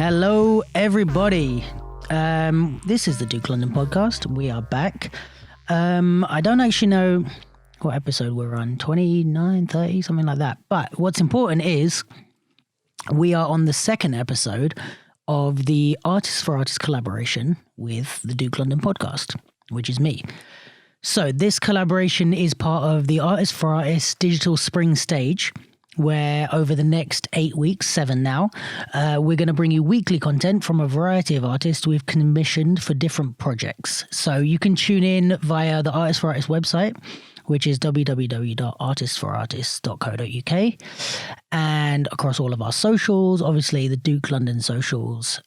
Hello, everybody. This is the Duke London podcast. We are back. I don't actually know what episode we're on, 29, 30, something like that. But what's important is we are on the second episode of the Artists for Artists collaboration with the Duke London podcast, which is me. So this collaboration is part of the Artists for Artists Digital Spring Stage, where over the next 8 weeks, 7 now, we're going to bring you weekly content from a variety of artists we've commissioned for different projects. So you can tune in via the Artists for Artists website, which is www.artistsforartists.co.uk, and across all of our socials, obviously the Duke London socials,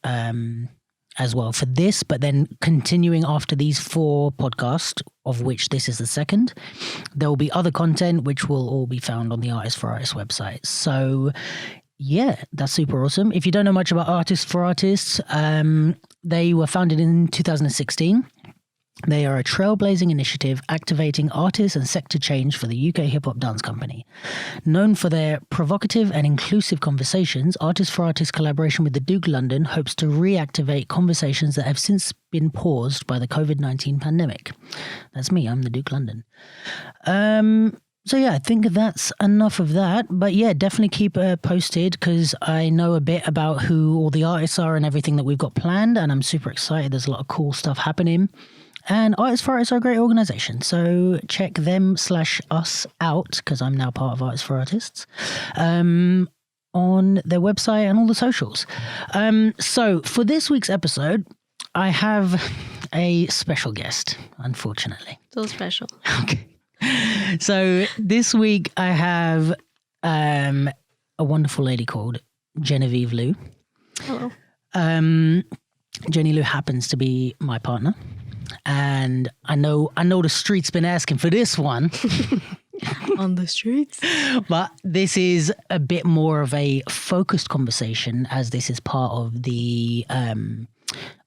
as well for this, but then continuing after these 4 podcasts, of which this is the second, there will be other content which will all be found on the Artists for Artists website. So yeah, that's super awesome. If you don't know much about Artists for Artists, they were founded in 2016. They are a trailblazing initiative activating artists and sector change for the UK hip-hop dance company. Known for their provocative and inclusive conversations, Artists for Artists collaboration with the Duke London hopes to reactivate conversations that have since been paused by the COVID-19 pandemic. That's me, I'm the Duke London. So yeah, I think that's enough of that. But yeah, definitely keep posted because I know a bit about who all the artists are and everything that we've got planned, and I'm super excited. There's a lot of cool stuff happening. And Artists for Artists are a great organisation, so check them/us out, because I'm now part of Artists for Artists, on their website and all the socials. So for this week's episode, I have a special guest, unfortunately. So special. Okay. So this week I have a wonderful lady called Geni Lou. Hello. Geni Lou happens to be my partner. And I know the street's been asking for this one. On the streets. But this is a bit more of a focused conversation, as this is part of the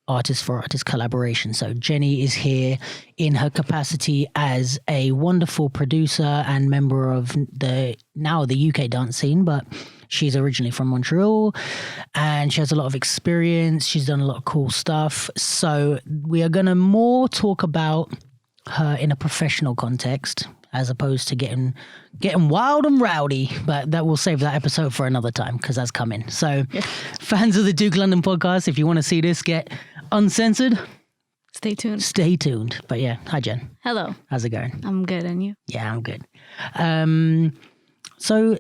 Artists for Artists collaboration. So Geni is here in her capacity as a wonderful producer and member of the UK dance scene, but she's originally from Montreal and she has a lot of experience. She's done a lot of cool stuff. So we are going to more talk about her in a professional context as opposed to getting wild and rowdy, but that will save that episode for another time because that's coming. So fans of the Duke London podcast, if you want to see this get uncensored, stay tuned. Stay tuned. But yeah, hi Jen. Hello. How's it going? I'm good, and you? Yeah, I'm good. So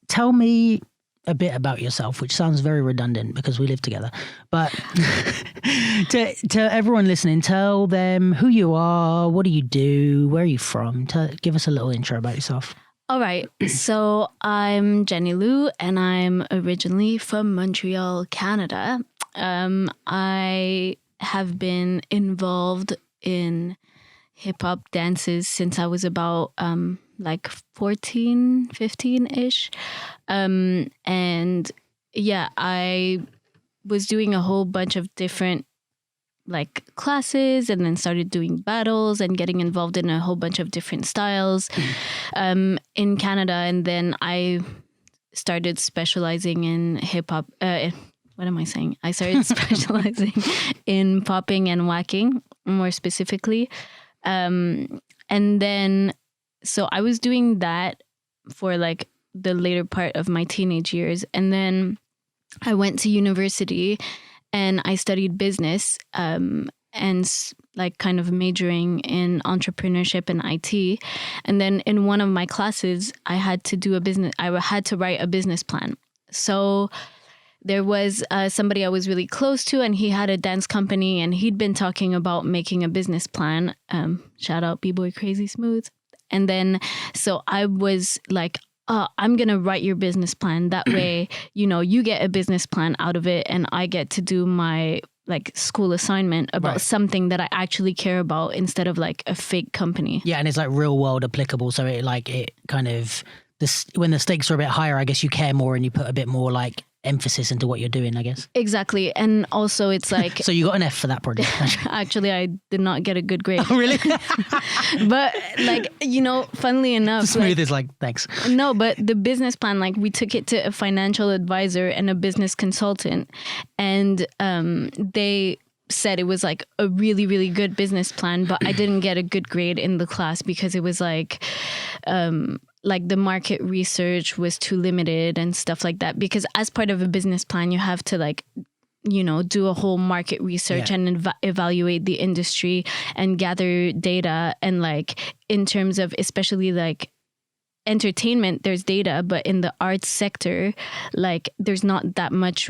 tell me a bit about yourself, which sounds very redundant because we live together. But to everyone listening, tell them who you are, what do you do, where are you from? Give us a little intro about yourself. All right. So I'm Geni Lou, and I'm originally from Montreal, Canada. I have been involved in hip-hop dances since I was about 14, 15-ish. And yeah, I was doing a whole bunch of different classes, and then started doing battles and getting involved in a whole bunch of different styles in Canada. And then I started specializing in hip-hop. What am I saying? I started specializing in popping and whacking, more specifically. And then, so I was doing that for the later part of my teenage years. And then I went to university and I studied business, and kind of majoring in entrepreneurship and IT. And then in one of my classes, I had to write a business plan. So there was somebody I was really close to, and he had a dance company, and he'd been talking about making a business plan. Shout out B-Boy Crazy Smooth. And then, so I was like, I'm going to write your business plan. That way, you get a business plan out of it, and I get to do my school assignment about something that I actually care about instead of a fake company. Yeah, and it's real world applicable. So it kind of, when the stakes are a bit higher, I guess you care more and you put a bit more emphasis into what you're doing, I guess. Exactly. And also it's like... So you got an F for that project. Actually, I did not get a good grade. Oh, really? But like, you know, funnly enough... Smooth is like, thanks. No, but the business plan, like we took it to a financial advisor and a business consultant, and they said it was like a really, really good business plan, but I didn't get a good grade in the class because it was like the market research was too limited and stuff like that. Because as part of a business plan, you have to like, you know, do a whole market research and evaluate the industry and gather data. And like in terms of especially like entertainment, there's data, but in the arts sector, like there's not that much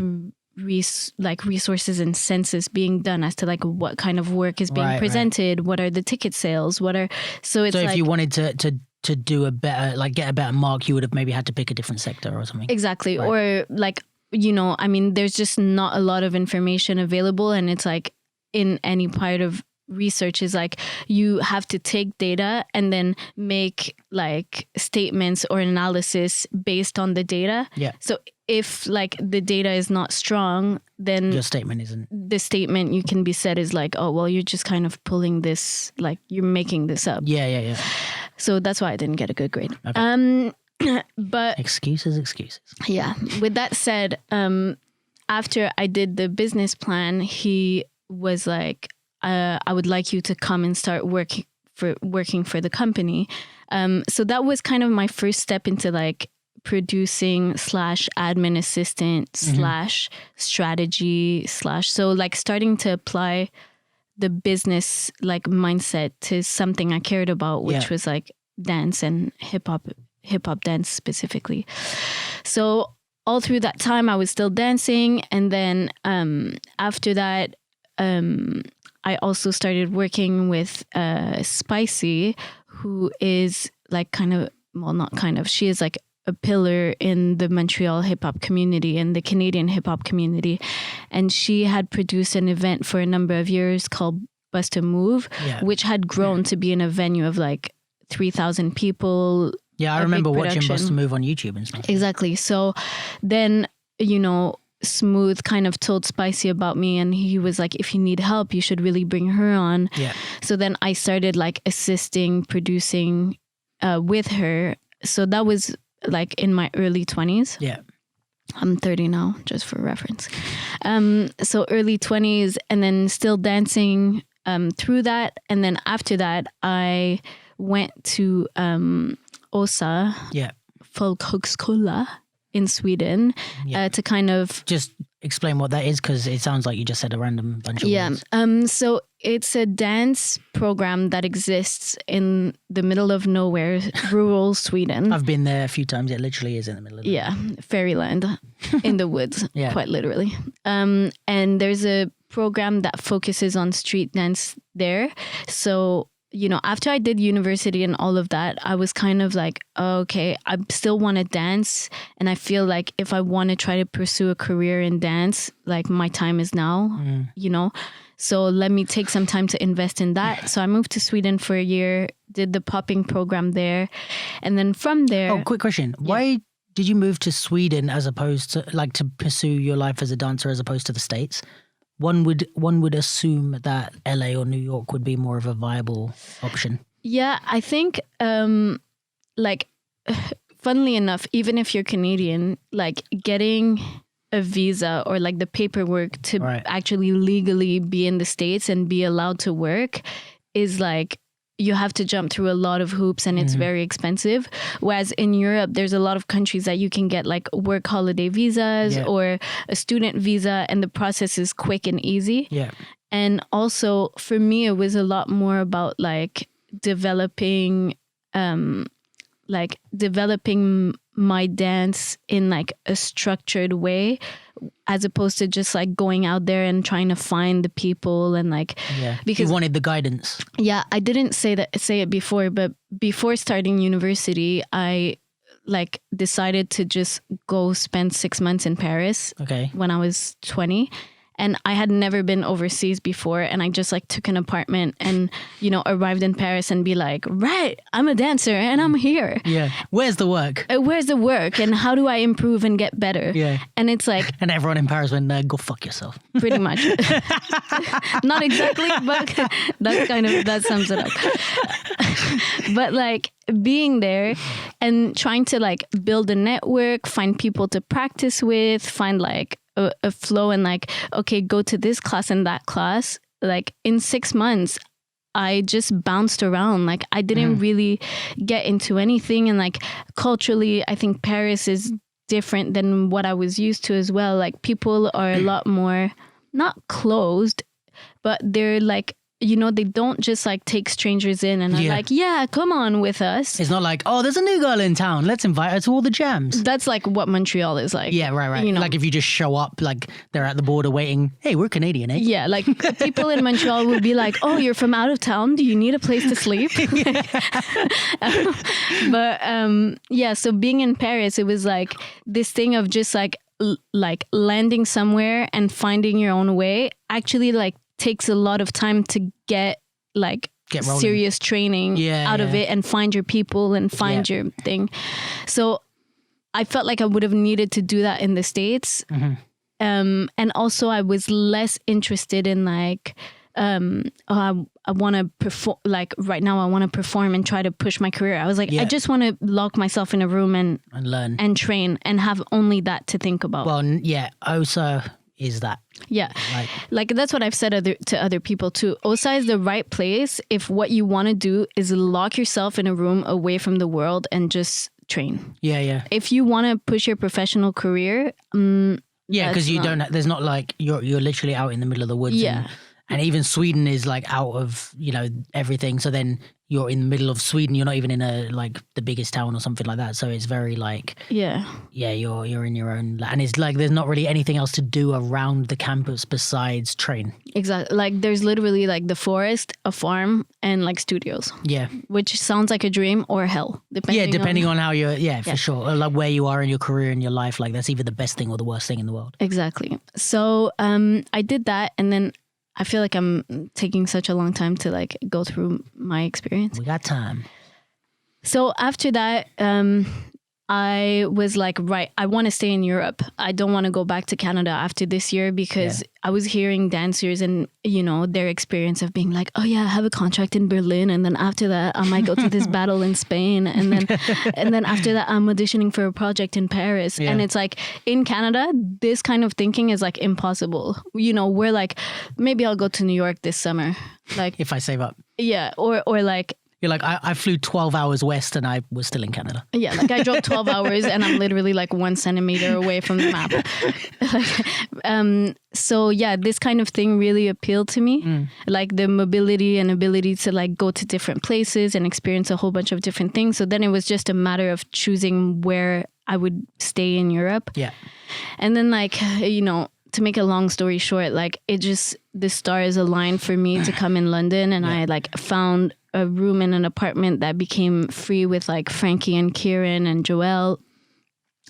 resources and census being done as to like what kind of work is being presented, what are the ticket sales, so it's if you wanted to do a better, like get a better mark, you would have maybe had to pick a different sector or something. Exactly. Or like, you know, I mean, there's just not a lot of information available, and it's like in any part of research is like you have to take data and then make like statements or analysis based on the data. Yeah. So if like the data is not strong, then your statement isn't. The statement you can be said is like, oh, well, you're just kind of pulling this, like you're making this up. Yeah. So that's why I didn't get a good grade. Okay. But excuses. Yeah. With that said, after I did the business plan, he was like, I would like you to come and start working for the company. So that was kind of my first step into like producing / admin assistant / strategy / so like starting to apply the business like mindset to something I cared about, which was like dance and hip hop dance specifically. So all through that time I was still dancing, and then after that I also started working with Spicy, who is like she is like a pillar in the Montreal hip hop community and the Canadian hip hop community. And she had produced an event for a number of years called Bust a Move, which had grown to be in a venue of like 3,000 people. Yeah, I remember watching Bust a Move on YouTube and stuff. Exactly. So then, you know, Smooth kind of told Spicy about me, and he was like, if you need help, you should really bring her on. Yeah. So then I started like assisting, producing with her. So that was like in my early 20s. Yeah. I'm 30 now, just for reference. So early 20s, and then still dancing through that. And then after that, I went to OSA, Folkhögskola in Sweden, to kind of... Just explain what that is, because it sounds like you just said a random bunch of words. So it's a dance program that exists in the middle of nowhere, rural Sweden. I've been there a few times. It literally is in the middle of nowhere. Fairyland in the woods, quite literally. And there's a program that focuses on street dance there. So, you know, after I did university and all of that, I was kind of like, okay, I still want to dance. And I feel like if I want to try to pursue a career in dance, like my time is now, you know. So let me take some time to invest in that. So I moved to Sweden for a year, did the popping program there. And then from there... Oh, quick question. Why did you move to Sweden as opposed to, like, to pursue your life as a dancer as opposed to the States? One would assume that LA or New York would be more of a viable option. Yeah, I think, like, funnily enough, even if you're Canadian, like getting a visa or like the paperwork to actually legally be in the States and be allowed to work is like, you have to jump through a lot of hoops, and it's very expensive. Whereas in Europe, there's a lot of countries that you can get like work holiday visas or a student visa, and the process is quick and easy. Yeah. And also for me, it was a lot more about like developing my dance in like a structured way, as opposed to just like going out there and trying to find the people and like, because you wanted the guidance. Yeah. I didn't say it before, but before starting university, I like decided to just go spend 6 months in Paris when I was 20. And I had never been overseas before. And I just like took an apartment and, arrived in Paris and be like, right, I'm a dancer and I'm here. Yeah. Where's the work? Where's the work? And how do I improve and get better? Yeah. And it's like... And everyone in Paris went, go fuck yourself. Pretty much. Not exactly, but that sums it up. But like being there and trying to like build a network, find people to practice with, find like a flow and like, okay, go to this class and that class. Like in 6 months, I just bounced around. Like I didn't really get into anything. And like culturally, I think Paris is different than what I was used to as well. Like people are a lot more, not closed, but they're like, they don't just like take strangers in and are like, yeah, come on with us. It's not like, oh, there's a new girl in town, let's invite her to all the jams. That's like what Montreal is like. Yeah, right. Like if you just show up, like they're at the border waiting, hey, we're Canadian, eh? Yeah, like people in Montreal would be like, oh, you're from out of town, do you need a place to sleep? But so being in Paris, it was like this thing of just like landing somewhere and finding your own way actually like takes a lot of time to get serious training out of it and find your people and find your thing. So I felt like I would have needed to do that in the States. And also I was less interested in like, I want to perform, like right now I want to perform and try to push my career. I was like, I just want to lock myself in a room and learn and train and have only that to think about. Well, OSA is that. Yeah. Like that's what I've said to other people too. OSA is the right place if what you want to do is lock yourself in a room away from the world and just train. Yeah. If you want to push your professional career, because there's not like you're literally out in the middle of the woods. Yeah. And even Sweden is like out of, everything. So then you're in the middle of Sweden. You're not even in the biggest town or something like that. So it's very like, you're in your own. And it's like there's not really anything else to do around the campus besides train. Exactly. Like there's literally like the forest, a farm, and like studios. Yeah. Which sounds like a dream or hell. Depending on how you're, for sure. Or like where you are in your career and your life. Like that's either the best thing or the worst thing in the world. Exactly. So I did that and then I feel like I'm taking such a long time to like go through my experience. We got time. So after that, I was like, right, I want to stay in Europe. I don't want to go back to Canada after this year because I was hearing dancers and, their experience of being like, oh yeah, I have a contract in Berlin. And then after that, I might go to this battle in Spain. And then after that, I'm auditioning for a project in Paris. Yeah. And it's like in Canada, this kind of thinking is like impossible. We're like, maybe I'll go to New York this summer. Like if I save up. Yeah. Or like, you're like, I flew 12 hours west and I was still in Canada. Yeah, like I drove 12 hours and I'm literally like 1 centimeter away from the map. So yeah, this kind of thing really appealed to me. Like the mobility and ability to like go to different places and experience a whole bunch of different things. So then it was just a matter of choosing where I would stay in Europe. Yeah. And then like, to make a long story short, like the stars aligned for me to come in London and I like found a room in an apartment that became free with like Frankie and Kieran and Joelle,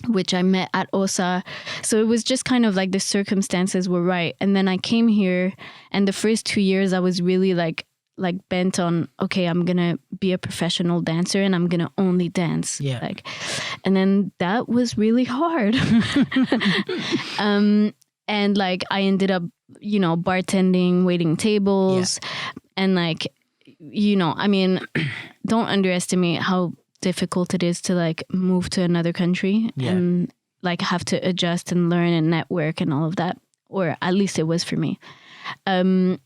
which I met at OSA. So it was just kind of like the circumstances were right. And then I came here and the first 2 years I was really like bent on, okay, I'm going to be a professional dancer and I'm going to only dance. Yeah. And then that was really hard. And like I ended up, bartending, waiting tables and like, I mean, don't underestimate how difficult it is to like move to another country and like have to adjust and learn and network and all of that. Or at least it was for me. You're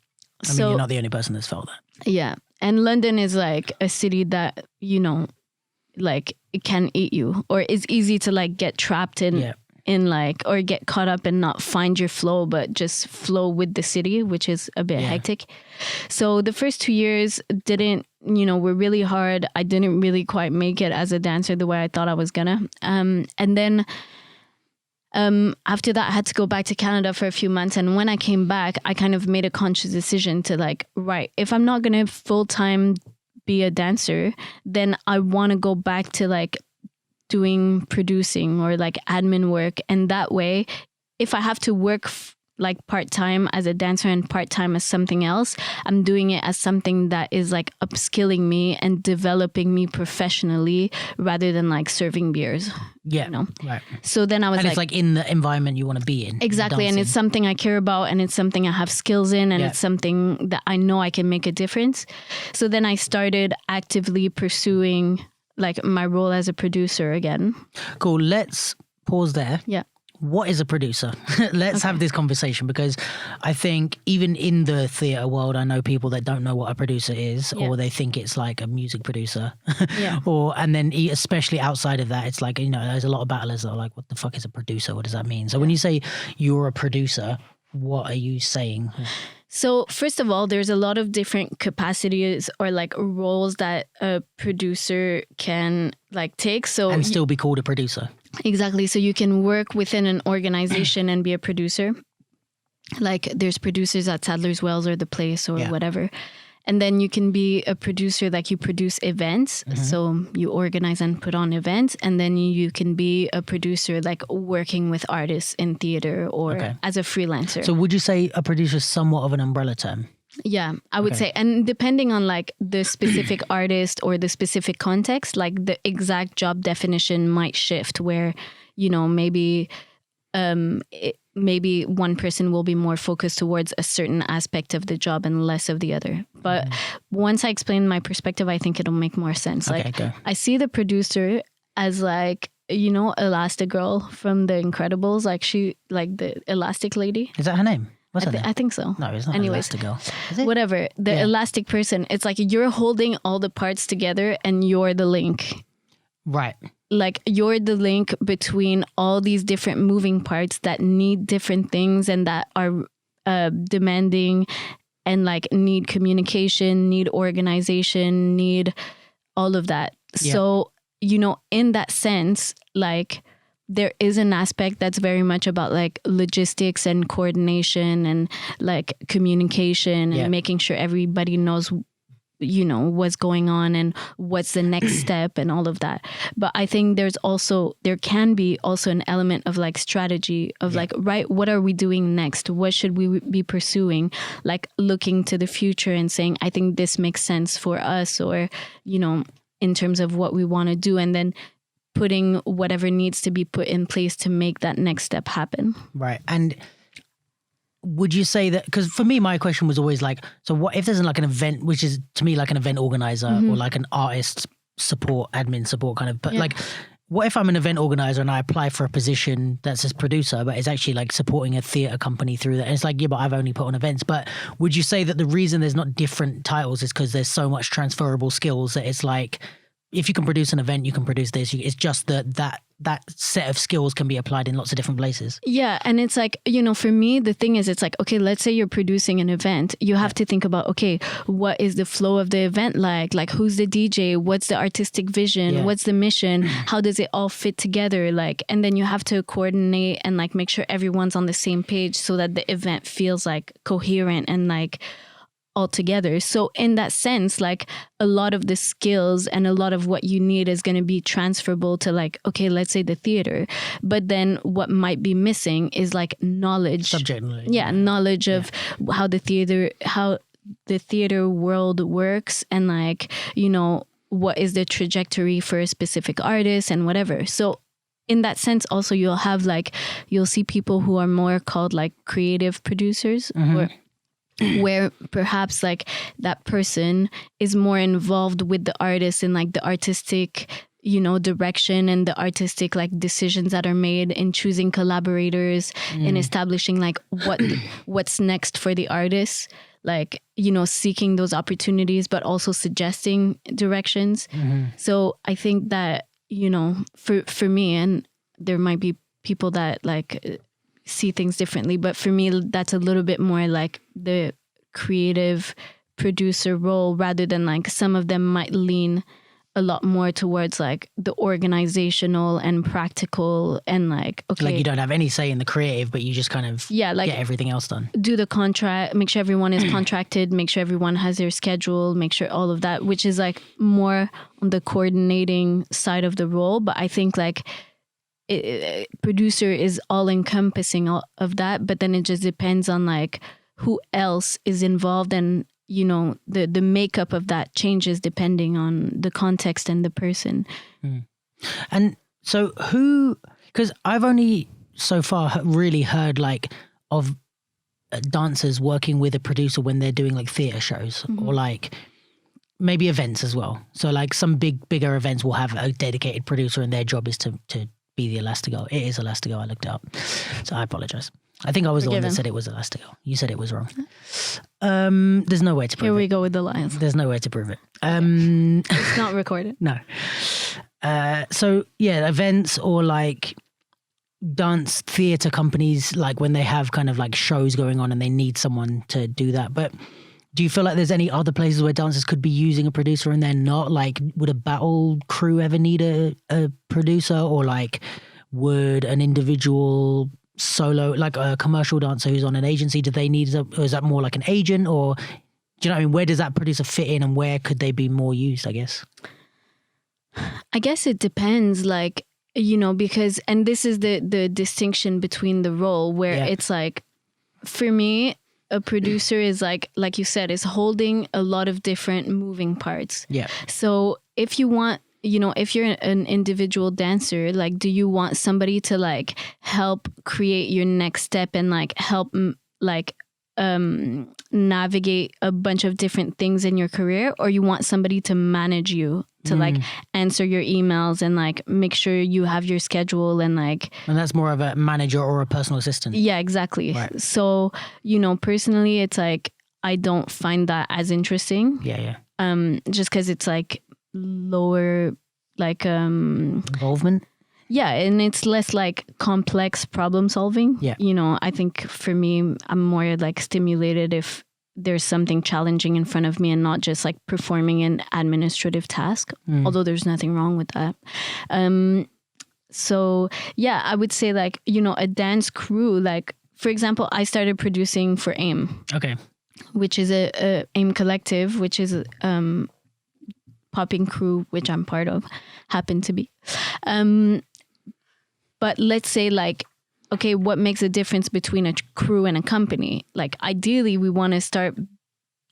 not the only person that's felt that. Yeah. And London is like a city that, like it can eat you or it's easy to like get trapped in like, or get caught up and not find your flow, but just flow with the city, which is a bit hectic. So the first 2 years were really hard. I didn't really quite make it as a dancer the way I thought I was gonna. And then after that, I had to go back to Canada for a few months. And when I came back, I kind of made a conscious decision to like, right, if I'm not going to full time be a dancer, then I want to go back to like doing producing or like admin work. And that way, if I have to work like part-time as a dancer and part-time as something else. I'm doing it as something that is like upskilling me and developing me professionally rather than like serving beers. Yeah. You know? Right. So then I was And it's like in the environment you want to be in. exactly. And it's something I care about and it's something I have skills in and it's something that I know I can make a difference. So then I started actively pursuing like my role as a producer again. Cool. Let's pause there. Yeah. What is a producer? Let's have this conversation, because I think even in the theatre world, I know people that don't know what a producer is, or they think it's like a music producer. And then especially outside of that, it's like, you know, there's a lot of battlers that are like, what the fuck is a producer? What does that mean? So when you say you're a producer, what are you saying? So first of all, there's a lot of different capacities or like roles that a producer can like take. So and still be called a producer. Exactly. So you can work within an organization and be a producer. Like there's producers at Sadler's Wells or The Place or whatever. And then you can be a producer, like you produce events. So you organize and put on events. And then you can be a producer, like working with artists in theater or as a freelancer. So would you say a producer is somewhat of an umbrella term? Yeah, I would say. And depending on like the specific artist or the specific context, like the exact job definition might shift where, you know, maybe maybe one person will be more focused towards a certain aspect of the job and less of the other. But once I explain my perspective, I think it'll make more sense. Like I see the producer as like, you know, Elastigirl from The Incredibles, like she, like the elastic lady. Is that her name? What's her name? I think so. No, it's not. Anyways, Elastigirl. Is it? Whatever. The elastic person. It's like you're holding all the parts together and you're the link. Right. Like you're the link between all these different moving parts that need different things and that are demanding and like need communication, need organization, need all of that. Yeah. So, you know, in that sense, like there is an aspect that's very much about like logistics and coordination and like communication and making sure everybody knows, you know, what's going on and what's the next step and all of that. But I think there can be also an element of like strategy of like, right, what are we doing next? What should we be pursuing? Like looking to the future and saying, I think this makes sense for us, or, you know, in terms of what we want to do, and then putting whatever needs to be put in place to make that next step happen. Right. And would you say that, because for me, my question was always like, so what if there's like an event, which is to me like an event organizer or like an artist support, admin support kind of, but like, what if I'm an event organizer and I apply for a position that says producer, but it's actually like supporting a theatre company through that? And it's like, yeah, but I've only put on events. But would you say that the reason there's not different titles is because there's so much transferable skills that it's like, if you can produce an event, you can produce this. It's just that set of skills can be applied in lots of different places. Yeah. And it's like, you know, for me, the thing is, it's like, okay, let's say you're producing an event. You have to think about, okay, what is the flow of the event like? Like, who's the DJ? What's the artistic vision? Yeah. What's the mission? How does it all fit together? Like, and then you have to coordinate and like make sure everyone's on the same page so that the event feels like coherent and like altogether. So in that sense, like a lot of the skills and a lot of what you need is going to be transferable to like, okay, let's say the theater. But then what might be missing is like knowledge. Subject knowledge. Yeah, knowledge of how the theater world works and like, you know, what is the trajectory for a specific artist and whatever. So in that sense, also you'll see people who are more called like creative producers or where perhaps like that person is more involved with the artist in like the artistic, you know, direction and the artistic like decisions that are made in choosing collaborators and establishing like what's next for the artist, like, you know, seeking those opportunities, but also suggesting directions. So I think that, you know, for me, and there might be people that like see things differently, but for me that's a little bit more like the creative producer role, rather than like some of them might lean a lot more towards like the organizational and practical and like, okay, like you don't have any say in the creative, but you just kind of like get everything else done. Do the contract, make sure everyone is contracted, make sure everyone has their schedule, make sure all of that, which is like more on the coordinating side of the role. But I think like producer is all encompassing of that, but then it just depends on like who else is involved, and you know the makeup of that changes depending on the context and the person. And so because I've only so far really heard like of dancers working with a producer when they're doing like theatre shows or like maybe events as well. So like some bigger events will have a dedicated producer and their job is to be the Elastigirl. It is Elastigirl. I looked it up. So I apologize. I think I was the one that said it was Elastigirl. You said it was wrong. There's no way to prove it. Here we go with the lies. There's no way to prove it. It's not recorded. No. So yeah, events or like dance theatre companies, like when they have kind of like shows going on and they need someone to do that. But do you feel like there's any other places where dancers could be using a producer and they're not? Like, would a battle crew ever need a producer, or like would an individual solo, like a commercial dancer who's on an agency, do they need, or is that more like an agent, or do you know what I mean? Where does that producer fit in and where could they be more used, I guess? I guess it depends, like, you know, because, and this is the distinction between the role where it's like, for me, a producer is like you said, is holding a lot of different moving parts. Yeah. So if you want, you know, if you're an individual dancer, like, do you want somebody to like help create your next step and like help like navigate a bunch of different things in your career, or you want somebody to manage you, to like answer your emails and like make sure you have your schedule and like, and that's more of a manager or a personal assistant. Yeah, exactly. Right. So, you know, personally it's like I don't find that as interesting. Yeah. Just because it's like lower like involvement. Yeah, and it's less like complex problem solving. Yeah. You know, I think for me, I'm more like stimulated if there's something challenging in front of me and not just like performing an administrative task, although there's nothing wrong with that. So yeah, I would say like, you know, a dance crew, like for example, I started producing for AIM. Okay. Which is a AIM collective, which is popping crew, which I'm part of, happen to be. But let's say like, okay, what makes a difference between a crew and a company? Like ideally we want to start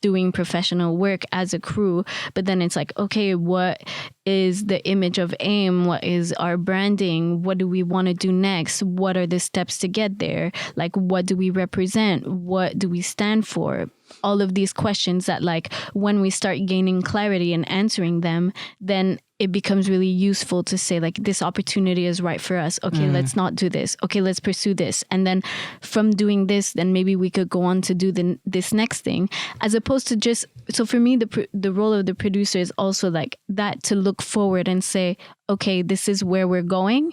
doing professional work as a crew, but then it's like, okay, what is the image of AIM? What is our branding? What do we want to do next? What are the steps to get there? Like, what do we represent? What do we stand for? All of these questions that like when we start gaining clarity and answering them, then it becomes really useful to say like, this opportunity is right for us. Okay, let's not do this. Okay, let's pursue this. And then from doing this, then maybe we could go on to do this next thing, as opposed to just, so for me, the role of the producer is also like that, to look forward and say, okay, this is where we're going.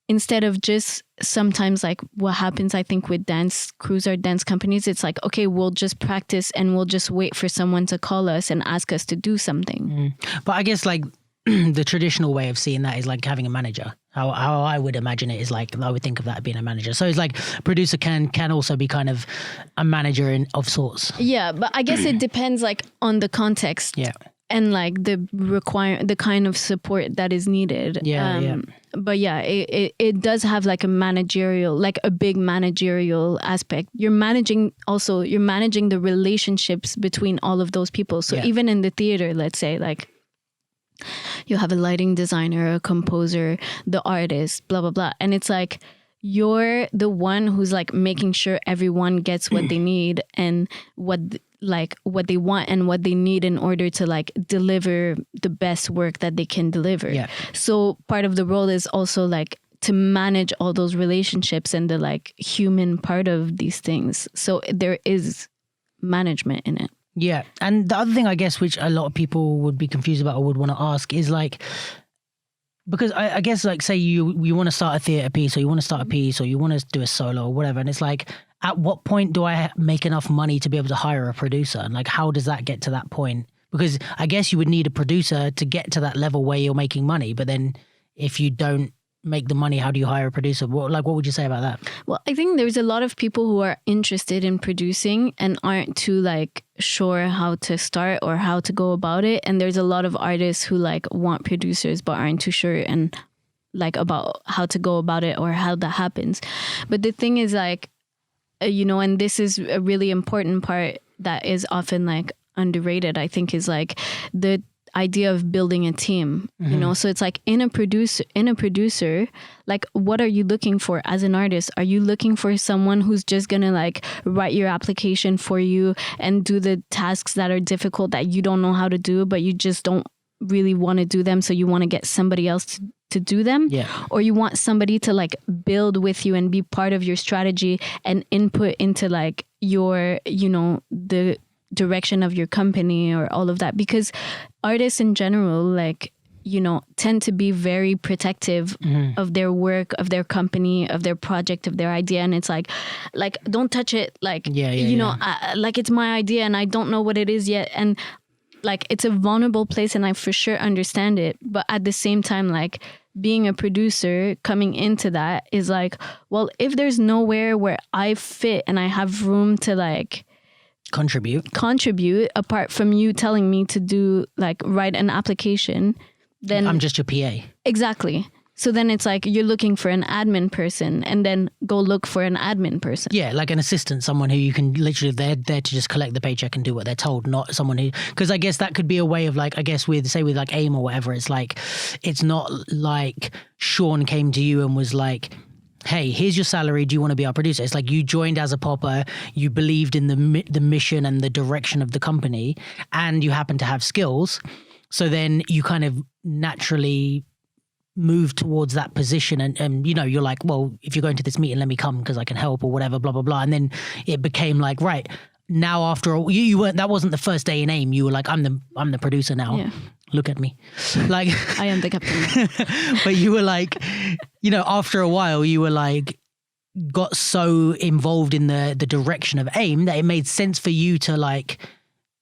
Instead of just sometimes like what happens, I think, with dance crews or dance companies, it's like, okay, we'll just practice and we'll just wait for someone to call us and ask us to do something. But I guess like the traditional way of seeing that is like having a manager. How I would imagine it is like, I would think of that being a manager. So it's like producer can also be kind of a manager of sorts. Yeah, but I guess it depends like on the context. Yeah. And like the kind of support that is needed. Yeah. But yeah, it does have like a managerial, like a big managerial aspect. You're managing the relationships between all of those people. So even in the theater, let's say like you have a lighting designer, a composer, the artist, blah, blah, blah. And it's like, you're the one who's like making sure everyone gets what they need and what they want and what they need in order to like deliver the best work that they can deliver. Yeah. So part of the role is also like to manage all those relationships and the like human part of these things. So there is management in it. Yeah. And the other thing, I guess, which a lot of people would be confused about or would want to ask is like, because I guess like say you want to start a theatre piece or you want to start a piece or you want to do a solo or whatever. And it's like, at what point do I make enough money to be able to hire a producer? And like, how does that get to that point? Because I guess you would need a producer to get to that level where you're making money. But then if you don't make the money, how do you hire a producer? What would you say about that? Well, I think there's a lot of people who are interested in producing and aren't too like sure how to start or how to go about it. And there's a lot of artists who like want producers but aren't too sure and like about how to go about it or how that happens. But the thing is like, and this is a really important part that is often like underrated, I think, is like the idea of building a team, so it's like in a producer, like what are you looking for as an artist? Are you looking for someone who's just gonna like write your application for you and do the tasks that are difficult that you don't know how to do, but you just don't really want to do them, so you want to get somebody else to do them? Or you want somebody to like build with you and be part of your strategy and input into like your, the direction of your company or all of that? Because artists in general, like, tend to be very protective of their work, of their company, of their project, of their idea. And it's like don't touch it. Like, like it's my idea and I don't know what it is yet. And like, it's a vulnerable place and I for sure understand it. But at the same time, like being a producer coming into that is like, well, if there's nowhere where I fit and I have room to like contribute apart from you telling me to do like write an application, then I'm just your PA. Exactly. So then it's like you're looking for an admin person and then go look for an admin person. Yeah, like an assistant, someone who you can literally, they're there to just collect the paycheck and do what they're told, not someone who, because I guess that could be a way of like, I guess with like AIM or whatever, it's like, it's not like Sean came to you and was like, hey, here's your salary, do you want to be our producer? It's like you joined as a popper, you believed in the mission and the direction of the company, and you happen to have skills. So then you kind of naturally move towards that position and you're like, well, if you're going to this meeting, let me come because I can help or whatever, blah, blah, blah. And then it became like, right, now after all, you weren't, that wasn't the first day in AIM. You were like, I'm the producer now. Yeah. Look at me. Like I am the captain. But you were like, after a while you were like, got so involved in the direction of AIM that it made sense for you to like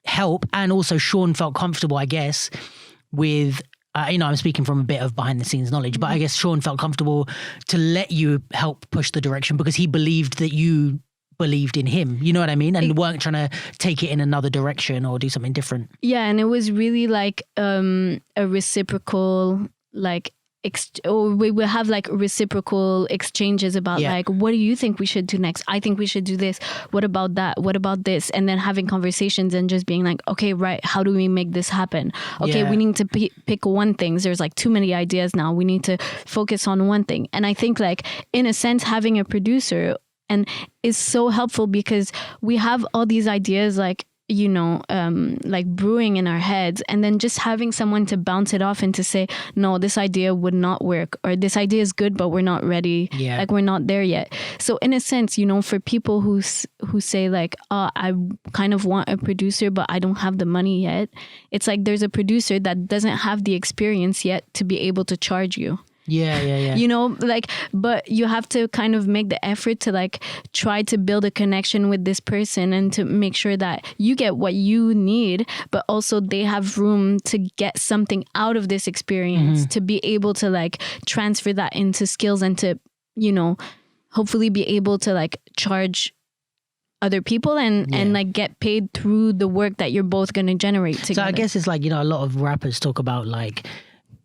help. And also Sean felt comfortable, I guess, with, I'm speaking from a bit of behind the scenes knowledge, but I guess Sean felt comfortable to let you help push the direction because he believed that you believed in him. You know what I mean? And weren't trying to take it in another direction or do something different. Yeah. And it was really like a reciprocal, like, we will have like reciprocal exchanges about like, what do you think we should do next? I think we should do this. What about that? What about this? And then having conversations and just being like, okay, right, how do we make this happen? Okay, we need to pick one thing. There's like too many ideas now. We need to focus on one thing. And I think like, in a sense, having a producer and is so helpful because we have all these ideas like, like brewing in our heads, and then just having someone to bounce it off and to say, no, this idea would not work, or this idea is good, but we're not ready. Yeah. Like we're not there yet. So in a sense, for people who say like, oh, I kind of want a producer, but I don't have the money yet. It's like, there's a producer that doesn't have the experience yet to be able to charge you. Yeah. But you have to kind of make the effort to like try to build a connection with this person and to make sure that you get what you need, but also they have room to get something out of this experience to be able to like transfer that into skills and to, hopefully be able to like charge other people and like get paid through the work that you're both going to generate together. So I guess it's like, a lot of rappers talk about like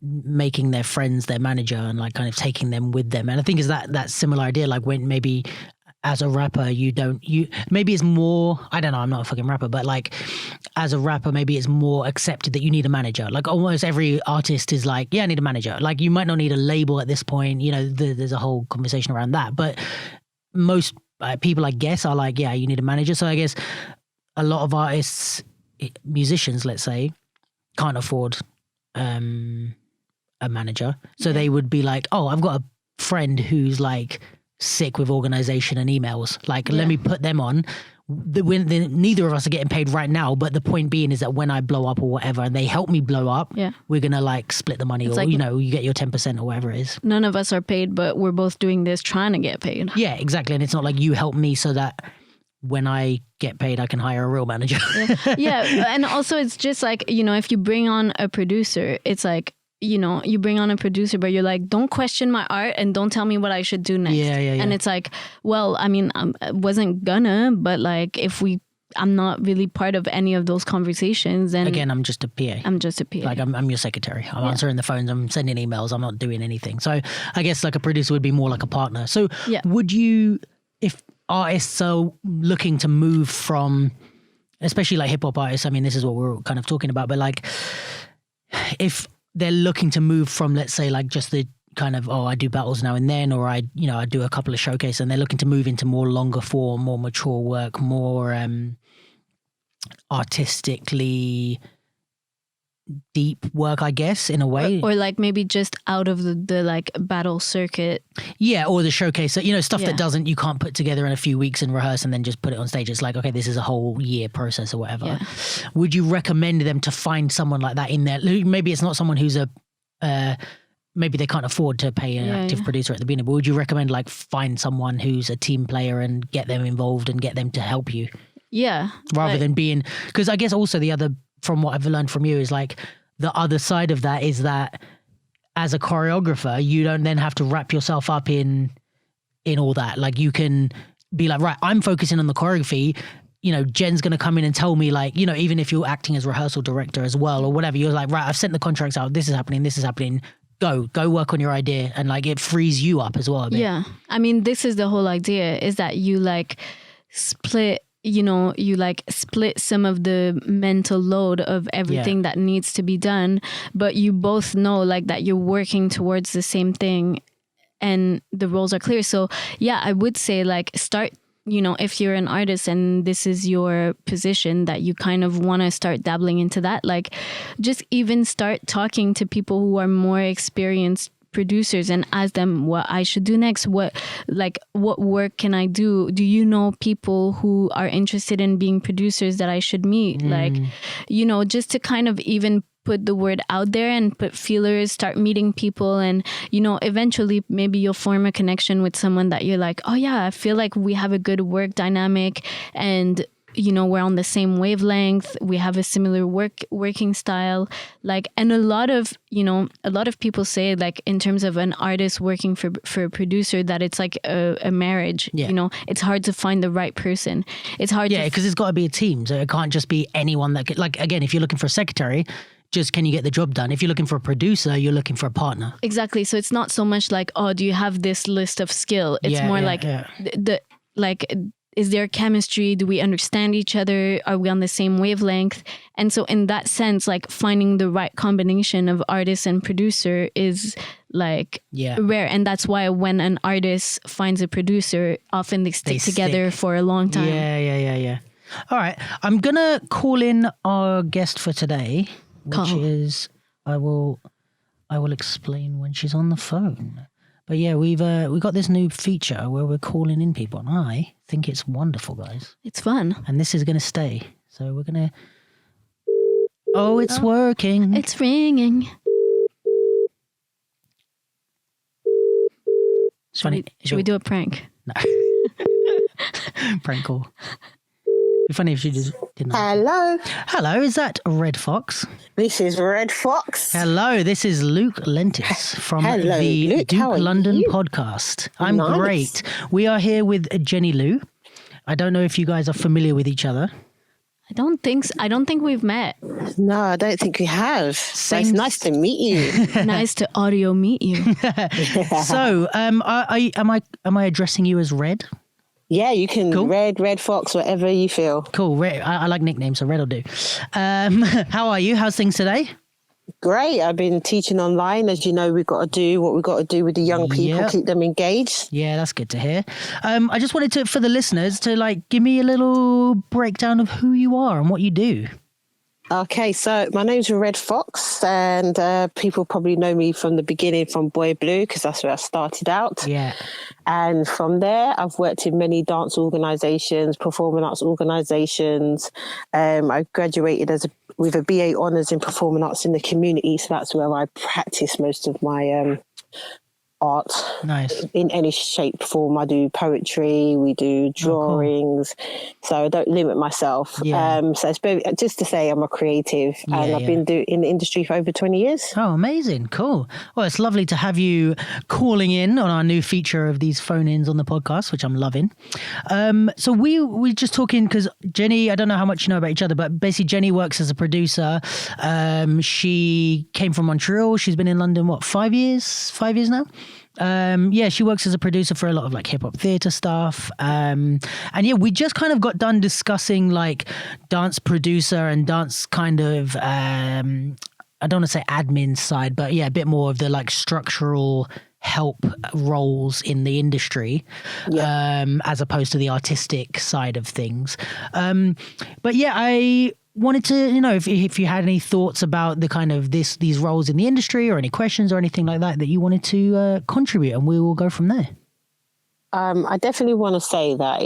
making their friends their manager and like kind of taking them with them, and I think is that similar idea, like when maybe as a rapper maybe it's more, I don't know, I'm not a fucking rapper, but like as a rapper maybe it's more accepted that you need a manager. Like almost every artist is like, yeah, I need a manager. Like you might not need a label at this point, there's a whole conversation around that, but most people I guess are like, yeah, you need a manager. So I guess a lot of artists, musicians let's say, can't afford a manager, so they would be like, oh, I've got a friend who's like sick with organization and emails, like let me put them on. Neither of us are getting paid right now, but the point being is that when I blow up or whatever and they help me blow up, we're gonna like split the money, it's or like, you get your 10% or whatever it is. None of us are paid, but we're both doing this trying to get paid. Yeah, exactly. And it's not like you help me so that when I get paid, I can hire a real manager. Yeah. And also it's just like, if you bring on a producer, it's like, you bring on a producer, but you're like, don't question my art and don't tell me what I should do next. Yeah. And it's like, well, I mean, I wasn't gonna, but like, if we I'm not really part of any of those conversations. And again, I'm just a PA. I'm just a PA. Like I'm your secretary. I'm answering the phones. I'm sending emails. I'm not doing anything. So I guess like a producer would be more like a partner. So would you, if artists are looking to move from, especially like hip hop artists, I mean, this is what we're kind of talking about, but like if they're looking to move from, let's say like just the kind of, I do battles now and then, or I do a couple of showcases, and they're looking to move into more longer form, more mature work, more artistically deep work, I guess, in a way. Or like maybe just out of the like battle circuit. Yeah, or the showcase. So, stuff that you can't put together in a few weeks and rehearse and then just put it on stage. It's like, okay, this is a whole year process or whatever. Yeah. Would you recommend them to find someone like that in there? Maybe it's not someone who's maybe they can't afford to pay an active producer at the beginning, but would you recommend like find someone who's a team player and get them involved and get them to help you? Yeah. Rather than being, because I guess also the other, from what I've learned from you, is like the other side of that is that as a choreographer, you don't then have to wrap yourself up in all that. Like you can be like, right, I'm focusing on the choreography. Jen's going to come in and tell me like, even if you're acting as rehearsal director as well or whatever, you're like, right, I've sent the contracts out. This is happening. Go work on your idea. And like it frees you up as well a bit. Yeah. I mean, this is the whole idea, is that you like split, you like split some of the mental load of everything that needs to be done, but you both know like that you're working towards the same thing and the roles are clear. So yeah, I would say like start, if you're an artist and this is your position that you kind of want to start dabbling into that, like just even start talking to people who are more experienced producers and ask them what I should do next. What work can I do? Do you know people who are interested in being producers that I should meet? Like, just to kind of even put the word out there and put feelers, start meeting people, and eventually maybe you'll form a connection with someone that you're like, oh yeah, I feel like we have a good work dynamic and we're on the same wavelength, we have a similar working style. Like, and a lot of people say like in terms of an artist working for a producer that it's like a marriage. It's hard to find the right person. It's hard because it's got to be a team, so it can't just be anyone that could, like, again, if you're looking for a secretary, just can you get the job done? If you're looking for a producer, you're looking for a partner. Exactly. So it's not so much like, oh, do you have this list of skill? It's more like is there chemistry? Do we understand each other? Are we on the same wavelength? And so in that sense, like finding the right combination of artist and producer is like rare. And that's why when an artist finds a producer, often they stick together for a long time. Yeah. All right. I'm going to call in our guest for today, which is, I will explain when she's on the phone. But yeah, we've got this new feature where we're calling in people, and I think it's wonderful, guys. It's fun. And this is going to stay. So we're going to... Oh, it's working. It's ringing. Should we do a prank? No. Prank call. It'd be funny if she just didn't. Hello, is that Red Fox? This is Red Fox. Hello, this is Luke Lentis from the Luke, Duke London podcast. I'm great. We are here with Geni Lou. I don't know if you guys are familiar with each other. I don't think so. I don't think we've met. No, I don't think we have. It's nice to meet you. Nice to audio meet you. So, am I addressing you as Red? Yeah, you can. Cool. Red Fox, whatever you feel. Cool. Red, I like nicknames, so Red will do. How are you? How's things today? Great. I've been teaching online. As you know, we've got to do what we've got to do with the young people, keep them engaged. Yeah, that's good to hear. I just wanted to, for the listeners, to like give me a little breakdown of who you are and what you do. Okay, so my name's Red Fox, and people probably know me from the beginning from Boy Blue, because that's where I started out. Yeah. And from there, I've worked in many dance organisations, performing arts organisations. I graduated with a BA Honours in Performing Arts in the Community, so that's where I practice most of my art Nice. in any shape, form. I do poetry, we do drawings, so I don't limit myself. Yeah. So it's very, just to say I'm a creative, and I've been in the industry for over 20 years. Oh, amazing. Cool. Well, it's lovely to have you calling in on our new feature of these phone-ins on the podcast, which I'm loving. So we just talking because Geni, I don't know how much you know about each other, but basically Geni works as a producer. She came from Montreal. She's been in London, 5 years? 5 years now? She works as a producer for a lot of like hip hop theater stuff. And yeah, we just kind of got done discussing like dance producer and dance kind of, I don't want to say admin side, but yeah, a bit more of the like structural help roles in the industry, as opposed to the artistic side of things. But yeah, I wanted to, if you had any thoughts about the kind of these roles in the industry, or any questions or anything like that you wanted to contribute, and we will go from there. I definitely want to say that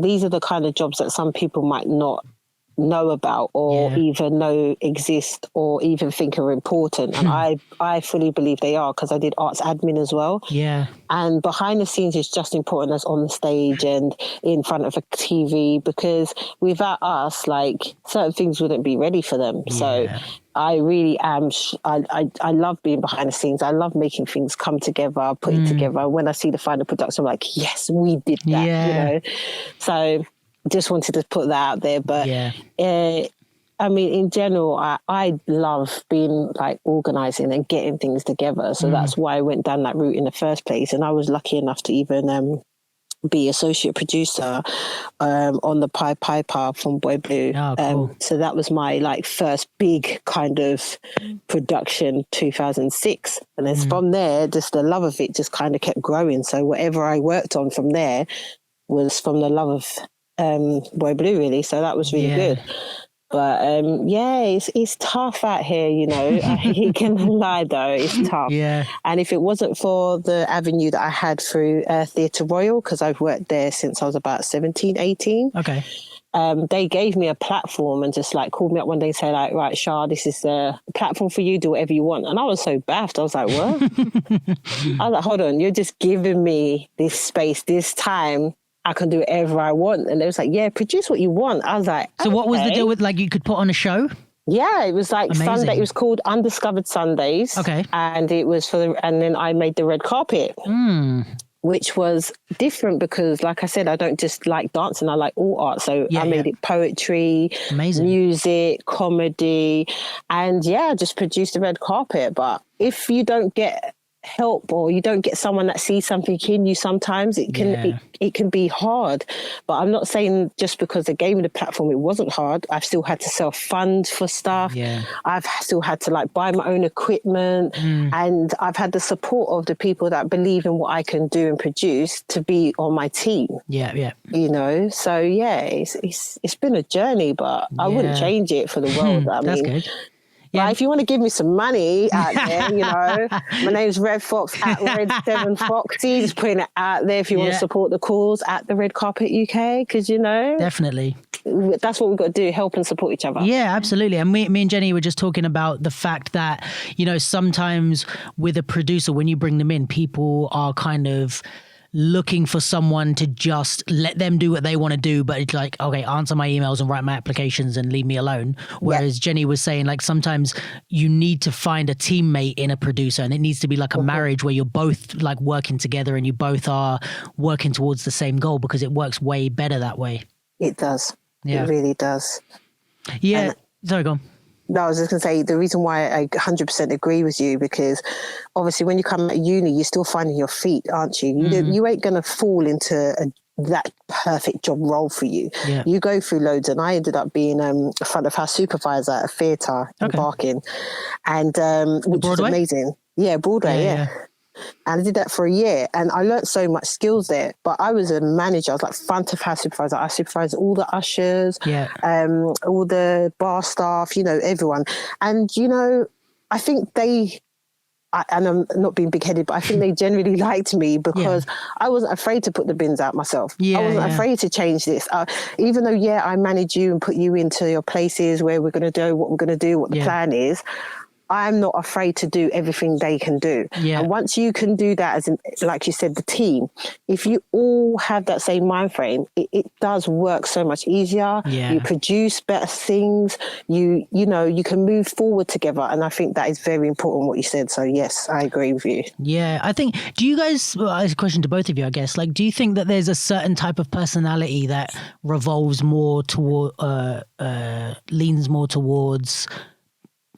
these are the kind of jobs that some people might not know about, or even know exist, or even think are important. And I fully believe they are, because I did arts admin as well. Yeah. And behind the scenes is just important as on the stage and in front of a TV, because without us, like, certain things wouldn't be ready for them. Yeah. So I really am. I love being behind the scenes. I love making things come together, put it together. When I see the final production, I'm like, yes, we did that. So just wanted to put that out there. But I mean, in general, I love being like organising and getting things together. So that's why I went down that route in the first place. And I was lucky enough to even be associate producer on the Pied Piper from Boy Blue. Oh, cool. So that was my like first big kind of production, 2006. And then from there, just the love of it just kind of kept growing. So whatever I worked on from there was from the love of Boy Blue, really. So that was really good. But it's tough out here, I can lie though, it's tough. Yeah. And if it wasn't for the avenue that I had through Theatre Royal, because I've worked there since I was about 17, 18. Okay. They gave me a platform and just like called me up one day and said like, right, Shah, this is the platform for you, do whatever you want. And I was so baffed. I was like, what? I was like, hold on, you're just giving me this space, this time, I can do whatever I want. And they was like, yeah, produce what you want. I was like, so what was the deal with, like, you could put on a show? Yeah, it was like Sunday. It was called Undiscovered Sundays. Okay. And it was and then I made the red carpet, which was different because, like I said, I don't just like dancing. I like all art. So I made it poetry, music, comedy. And I just produced the red carpet. But if you don't get help, or you don't get someone that sees something in you, sometimes it can be hard. But I'm not saying just because they gave me the platform it wasn't hard. I've still had to self-fund for stuff. I've still had to like buy my own equipment, and I've had the support of the people that believe in what I can do and produce to be on my team. So it's been a journey, but I wouldn't change it for the world. That's good. Yeah. Like, if you want to give me some money out there, my name's Red Fox at Red 7 Foxy. Just putting it out there if you want to support the cause at the Red Carpet UK, because, Definitely. That's what we've got to do, help and support each other. Yeah, absolutely. And me and Geni were just talking about the fact that, sometimes with a producer, when you bring them in, people are kind of looking for someone to just let them do what they want to do, but it's like, okay, answer my emails and write my applications and leave me alone. Whereas Geni was saying, like, sometimes you need to find a teammate in a producer, and it needs to be like a marriage where you're both like working together and you both are working towards the same goal, because it works way better that way. It does. It really does. Yeah. Sorry, go on. No, I was just going to say, the reason why I 100% agree with you, because obviously when you come out of uni, you're still finding your feet, aren't you? You ain't going to fall into that perfect job role for you. Yeah. You go through loads, and I ended up being a front of house supervisor at a theatre in Barking, and which was amazing. Yeah, Broadway, yeah. And I did that for a year, and I learnt so much skills there. But I was a manager. I was like front of house supervisor. I supervised all the ushers, all the bar staff, everyone. And, I think and I'm not being big-headed, but I think they generally liked me because I wasn't afraid to put the bins out myself. I wasn't afraid to change this. Even though, I manage you and put you into your places where we're going to do what we're going to do, what the plan is, I'm not afraid to do everything they can do. Yeah. And once you can do that, as in, like you said, the team, if you all have that same mind frame, it does work so much easier. Yeah. You produce better things. You know, you can move forward together. And I think that is very important what you said. So yes, I agree with you. Yeah, I think, do you guys, well, it's a question to both of you, I guess, like, do you think that there's a certain type of personality that revolves more toward, leans more towards,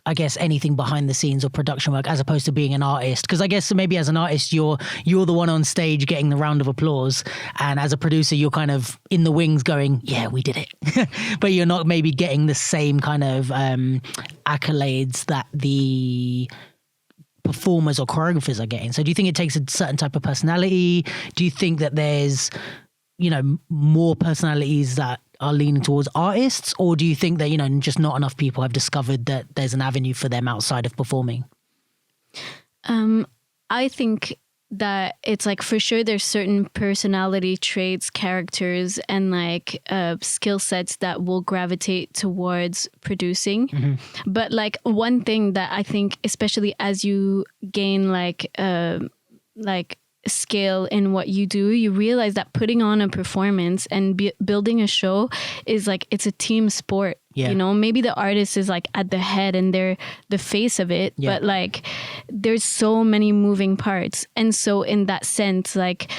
I guess, anything behind the scenes or production work as opposed to being an artist? Because I guess maybe as an artist, you're the one on stage getting the round of applause. And as a producer, you're kind of in the wings going, yeah, we did it. But you're not maybe getting the same kind of accolades that the performers or choreographers are getting. So do you think it takes a certain type of personality? Do you think that there's, you know, more personalities that are leaning towards artists? Or do you think that, you know, just not enough people have discovered that there's an avenue for them outside of performing? I think that it's like, for sure there's certain personality traits, characters, and like skill sets that will gravitate towards producing. Mm-hmm. But like one thing that I think, especially as you gain like skill in what you do, you realize that putting on a performance and building a show is like, it's a team sport. Yeah. You know, maybe the artist is like at the head and they're the face of it, yeah. But like there's so many moving parts. And so in that sense, like,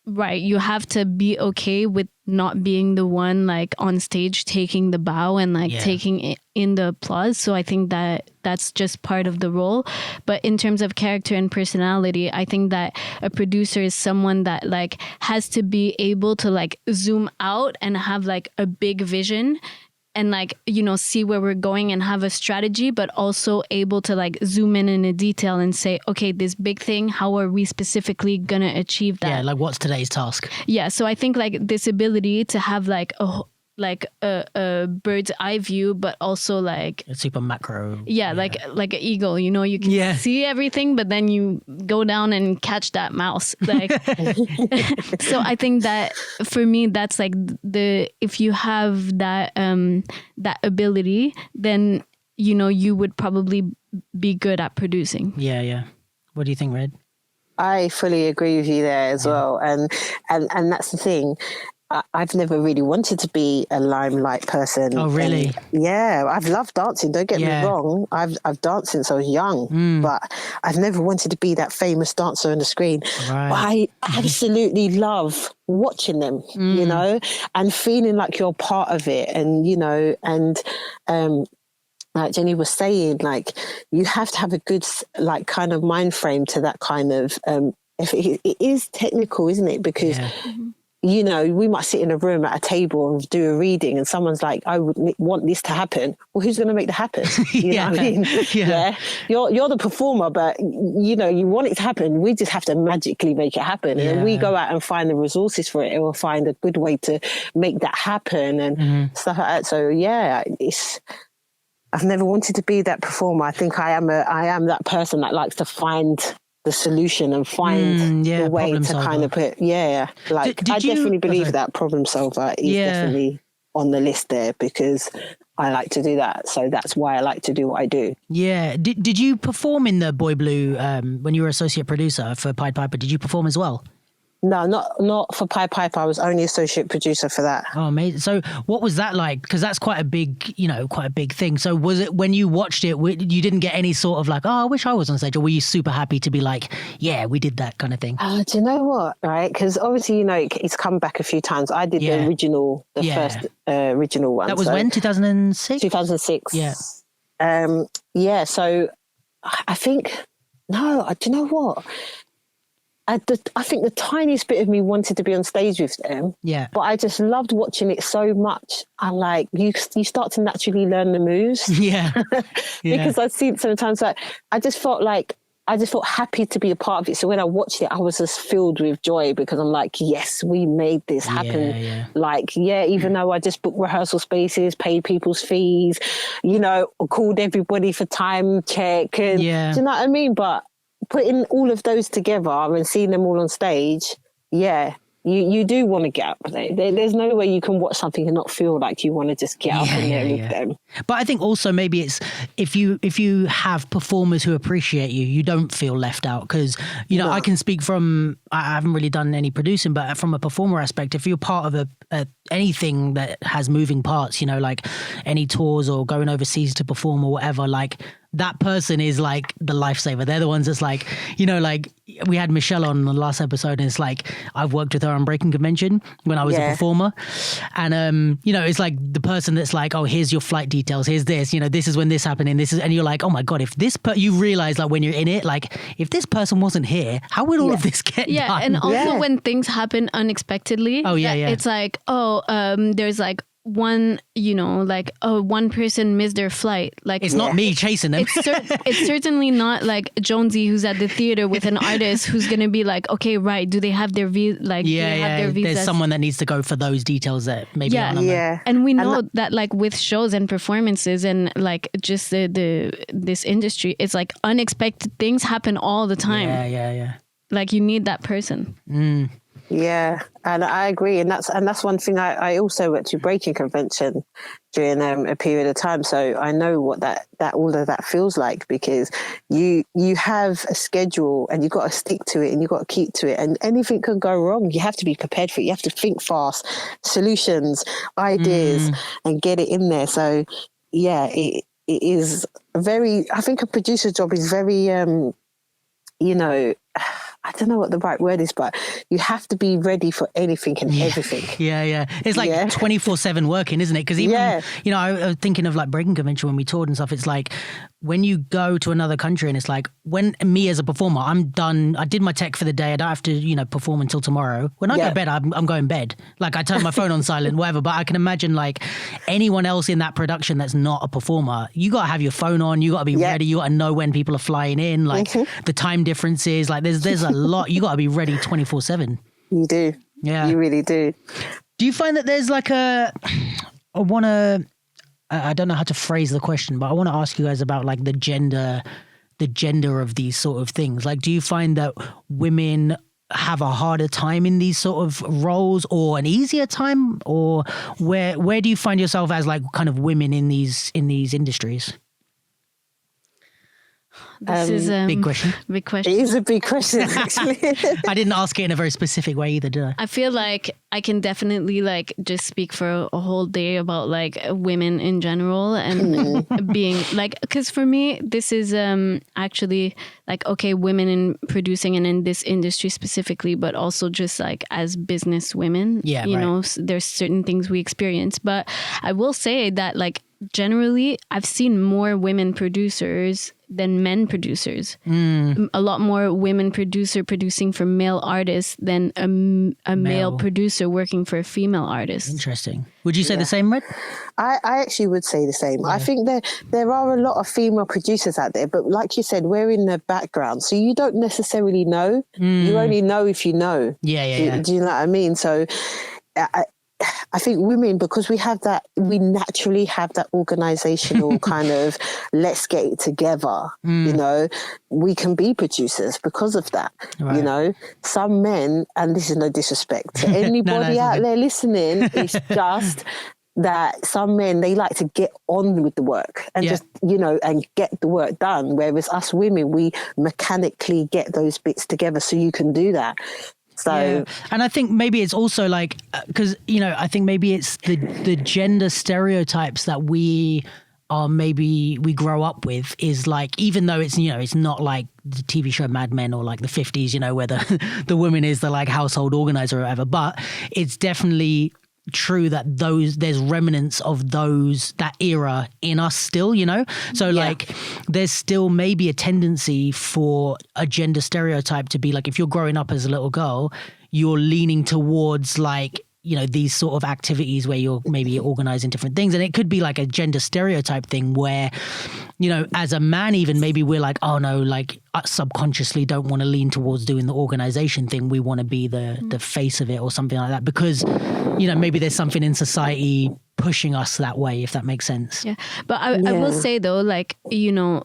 right, you have to be okay with not being the one like on stage taking the bow and like taking in the applause. So I think that that's just part of the role. But in terms of character and personality, I think that a producer is someone that like has to be able to like zoom out and have like a big vision and like, you know, see where we're going and have a strategy, but also able to like zoom in a detail and say, okay, this big thing, how are we specifically going to achieve that? Yeah, like what's today's task? Yeah, so I think like this ability to have like a bird's eye view, but also like a super macro. Yeah, like an eagle, you know, you can see everything, but then you go down and catch that mouse. Like, so I think that for me, that's like if you have that that ability, then you know you would probably be good at producing. Yeah, yeah. What do you think, Red? I fully agree with you there as well, and that's the thing. I've never really wanted to be a limelight person. Oh, really? And yeah, I've loved dancing. Don't get me wrong. I've danced since I was young, but I've never wanted to be that famous dancer on the screen. Right. But I absolutely love watching them, you know, and feeling like you're part of it. And, you know, and like Geni was saying, like you have to have a good, like kind of mind frame to that kind of, if it is technical, isn't it? Because you know, we might sit in a room at a table and do a reading and someone's like, I would want this to happen. Well, who's going to make that happen? You know what I mean? Yeah. You're the performer, but, you know, you want it to happen. We just have to magically make it happen. And we go out and find the resources for it and we'll find a good way to make that happen and stuff like that. So, yeah, I've never wanted to be that performer. I think I am that person that likes to find the solution and find the way to kind of put, like did I definitely believe that problem solver is definitely on the list there because I like to do that. So that's why I like to do what I do. Yeah. Did you perform in the Boy Blue when you were associate producer for Pied Piper? Did you perform as well? No, not for Pied Piper. I was only associate producer for that. Oh, amazing. So what was that like? Because that's quite a big thing. So was it when you watched it, you didn't get any sort of like, oh, I wish I was on stage? Or were you super happy to be like, yeah, we did that kind of thing? Do you know what? Right? Because obviously, you know, it's come back a few times. I did the original, first original one. That was when? 2006? 2006. Yeah. So I think, do you know what? I think the tiniest bit of me wanted to be on stage with them. Yeah. But I just loved watching it so much. I like, you start to naturally learn the moves. Yeah. Because I've seen sometimes like, I just felt happy to be a part of it. So when I watched it, I was just filled with joy because I'm like, yes, we made this happen. Yeah. Like, even though I just booked rehearsal spaces, paid people's fees, you know, called everybody for time check. And, do you know what I mean? But putting all of those together and seeing them all on stage, you You do want to get up there. There's no way you can watch something and not feel like you want to just get up in there with them. But I think also maybe it's if you have performers who appreciate you, you don't feel left out, because I can speak from, I haven't really done any producing, but from a performer aspect, if you're part of anything that has moving parts, like any tours or going overseas to perform or whatever, like that person is like the lifesaver. They're the ones that's like, like we had Michelle on the last episode, and it's like I've worked with her on Breaking Convention when I was a performer, and it's like the person that's like, oh, here's your flight details, here's this, this is when this happened, and and you're like, oh my god, if this you realize like when you're in it, like if this person wasn't here, how would all of this get done? And also when things happen unexpectedly, it's like, there's like one, one person missed their flight. Like it's not me chasing them. It's certainly not like Jonesy who's at the theater with an artist who's gonna be like, okay, right? Do they have their visa? Like, their visas? There's someone that needs to go for those details that maybe aren't on there. And we know that like with shows and performances and like just this industry, it's like unexpected things happen all the time. Yeah. Like you need that person. Yeah, and I agree, and that's one thing. I also went to Breaking Convention during a period of time, so I know what that all of that feels like, because you have a schedule and you got to stick to it and you got to keep to it, and anything can go wrong. You have to be prepared for it. You have to think fast, solutions, ideas, and get it in there. So it is very. I think a producer's job is very, I don't know what the right word is, but you have to be ready for anything and everything. Yeah. It's like 24/7 working, isn't it? Because even, I was thinking of like Breaking Convention when we toured and stuff. It's like when you go to another country and it's like when me as a performer, I'm done. I did my tech for the day. I don't have to, perform until tomorrow. When I go to bed, I'm going to bed. Like I turn my phone on silent, whatever. But I can imagine like anyone else in that production that's not a performer, you got to have your phone on. You got to be ready. You got to know when people are flying in, like the time differences. Like there's a lot. You got to be ready 24/7. You do. Yeah. You really do. Do you find that there's like I don't know how to phrase the question, but I want to ask you guys about like the gender of these sort of things. Like, do you find that women have a harder time in these sort of roles, or an easier time, or where do you find yourself as like kind of women in these industries? This is a big question. Big question. It is a big question, actually. I didn't ask it in a very specific way either, did I? I feel like I can definitely like just speak for a whole day about like women in general and being like, because for me, this is actually like, okay, women in producing and in this industry specifically, but also just like as business women, there's certain things we experience. But I will say that like generally I've seen more women producers than men producers. A lot more women producing for male artists than a male producer working for a female artist. Interesting. Would you say the same, Red? I actually would say the same. I think there are a lot of female producers out there, but like you said, we're in the background, so you don't necessarily know. You only know if you know. Yeah. Do you know what I mean? So I think women, because we naturally have that organizational kind of let's get it together, we can be producers because of that. Right. Some men, and this is no disrespect to anybody out there listening, it's just that some men, they like to get on with the work and just, and get the work done. Whereas us women, we mechanically get those bits together so you can do that. So, and I think maybe it's also like, because, I think maybe it's the gender stereotypes that we grow up with is like, even though it's, it's not like the TV show Mad Men or like the 50s, where the woman is the like household organizer or whatever, but it's definitely true that there's remnants of that era in us still, so like there's still maybe a tendency for a gender stereotype to be like, if you're growing up as a little girl, you're leaning towards like, these sort of activities where you're maybe organizing different things. And it could be like a gender stereotype thing where, as a man, even maybe we're like, oh no, like subconsciously don't want to lean towards doing the organization thing. We want to be the face of it or something like that, because, maybe there's something in society pushing us that way, if that makes sense. Yeah. But I will say though, like,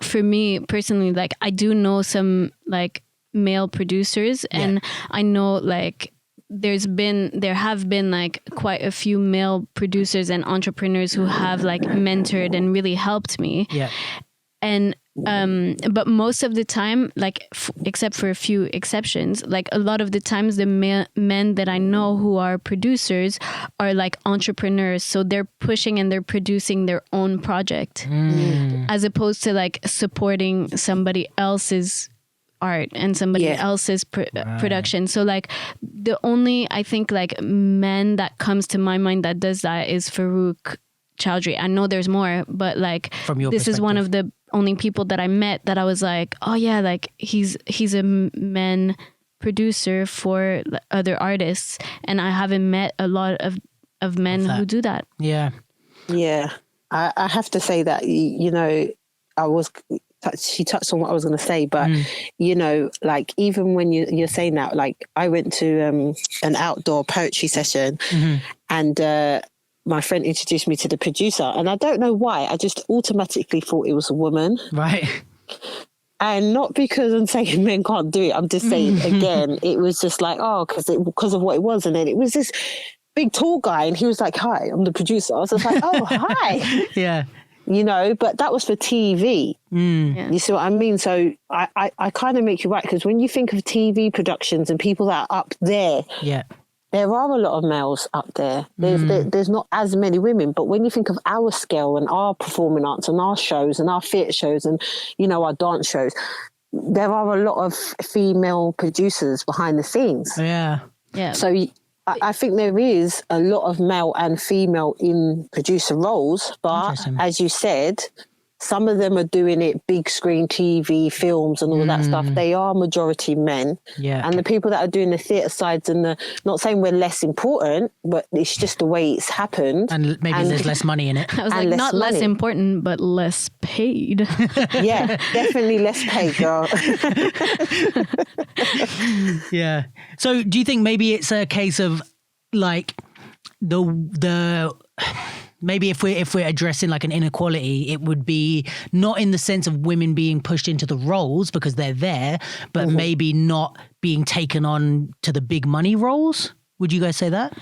for me personally, like I do know some like male producers and I know like there have been like quite a few male producers and entrepreneurs who have like mentored and really helped me. Yeah. And but most of the time, like except for a few exceptions, like a lot of the times the men that I know who are producers are like entrepreneurs, so they're pushing and they're producing their own project as opposed to like supporting somebody else's art and somebody else's production. So like the only, I think, like men that comes to my mind that does that is Farouk Chowdhury. I know there's more, but like this is one of the only people that I met that I was like, oh yeah, like he's a men producer for other artists, and I haven't met a lot of men who do that. Yeah. I have to say that, you know, she touched on what I was going to say, but you know, like even when you're saying that, like I went to an outdoor poetry session, and my friend introduced me to the producer, and I don't know why, I just automatically thought it was a woman. Right. And not because I'm saying men can't do it. I'm just saying, again, it was just like, because of what it was. And then it was this big tall guy, and he was like, hi, I'm the producer. I was just like, oh, hi. Yeah. You know, but that was for TV. Yeah. You see what I mean? So I kind of make you right, because when you think of TV productions and people that are up there, there are a lot of males up there. There's not as many women. But when you think of our scale and our performing arts and our shows and our theatre shows and, you know, our dance shows, there are a lot of female producers behind the scenes. Yeah. So I think there is a lot of male and female in producer roles. But as you said, some of them are doing it big screen TV, films and all that stuff. They are majority men. Yeah. And the people that are doing the theatre sides and not saying we're less important, but it's just the way it's happened. And maybe there's less money in it. I was like, not less important, but less paid. Yeah, definitely less paid, girl. Yeah. So do you think maybe it's a case of like the maybe if we're addressing like an inequality, it would be not in the sense of women being pushed into the roles because they're there, but maybe not being taken on to the big money roles? Would you guys say that?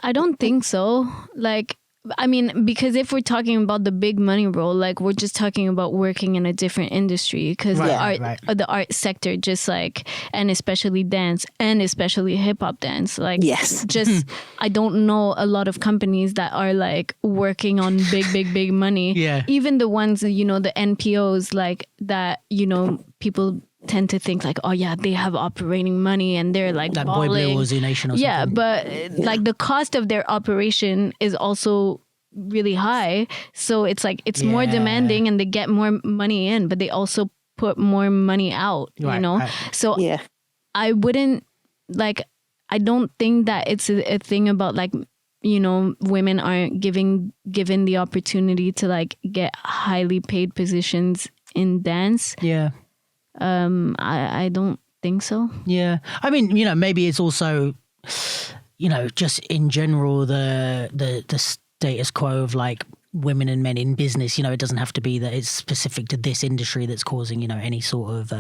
I don't think so. Like, I mean, because if we're talking about the big money role, like we're just talking about working in a different industry, because the art sector, just like, and especially dance and especially hip hop dance, like, just I don't know a lot of companies that are like working on big money. Yeah. Even the ones, you know, the NPOs like that, you know, people tend to think like, oh yeah, they have operating money and they're like that balling. Boy Blue or Z Nation or something. Yeah, but like the cost of their operation is also really high, so it's like it's more demanding and they get more money in, but they also put more money out, you know. So I wouldn't like, I don't think that it's a thing about like, you know, women aren't given the opportunity to like get highly paid positions in dance. I don't think so. Yeah. I mean, you know, maybe it's also, you know, just in general, the status quo of like women and men in business, you know, it doesn't have to be that it's specific to this industry that's causing, you know, any sort of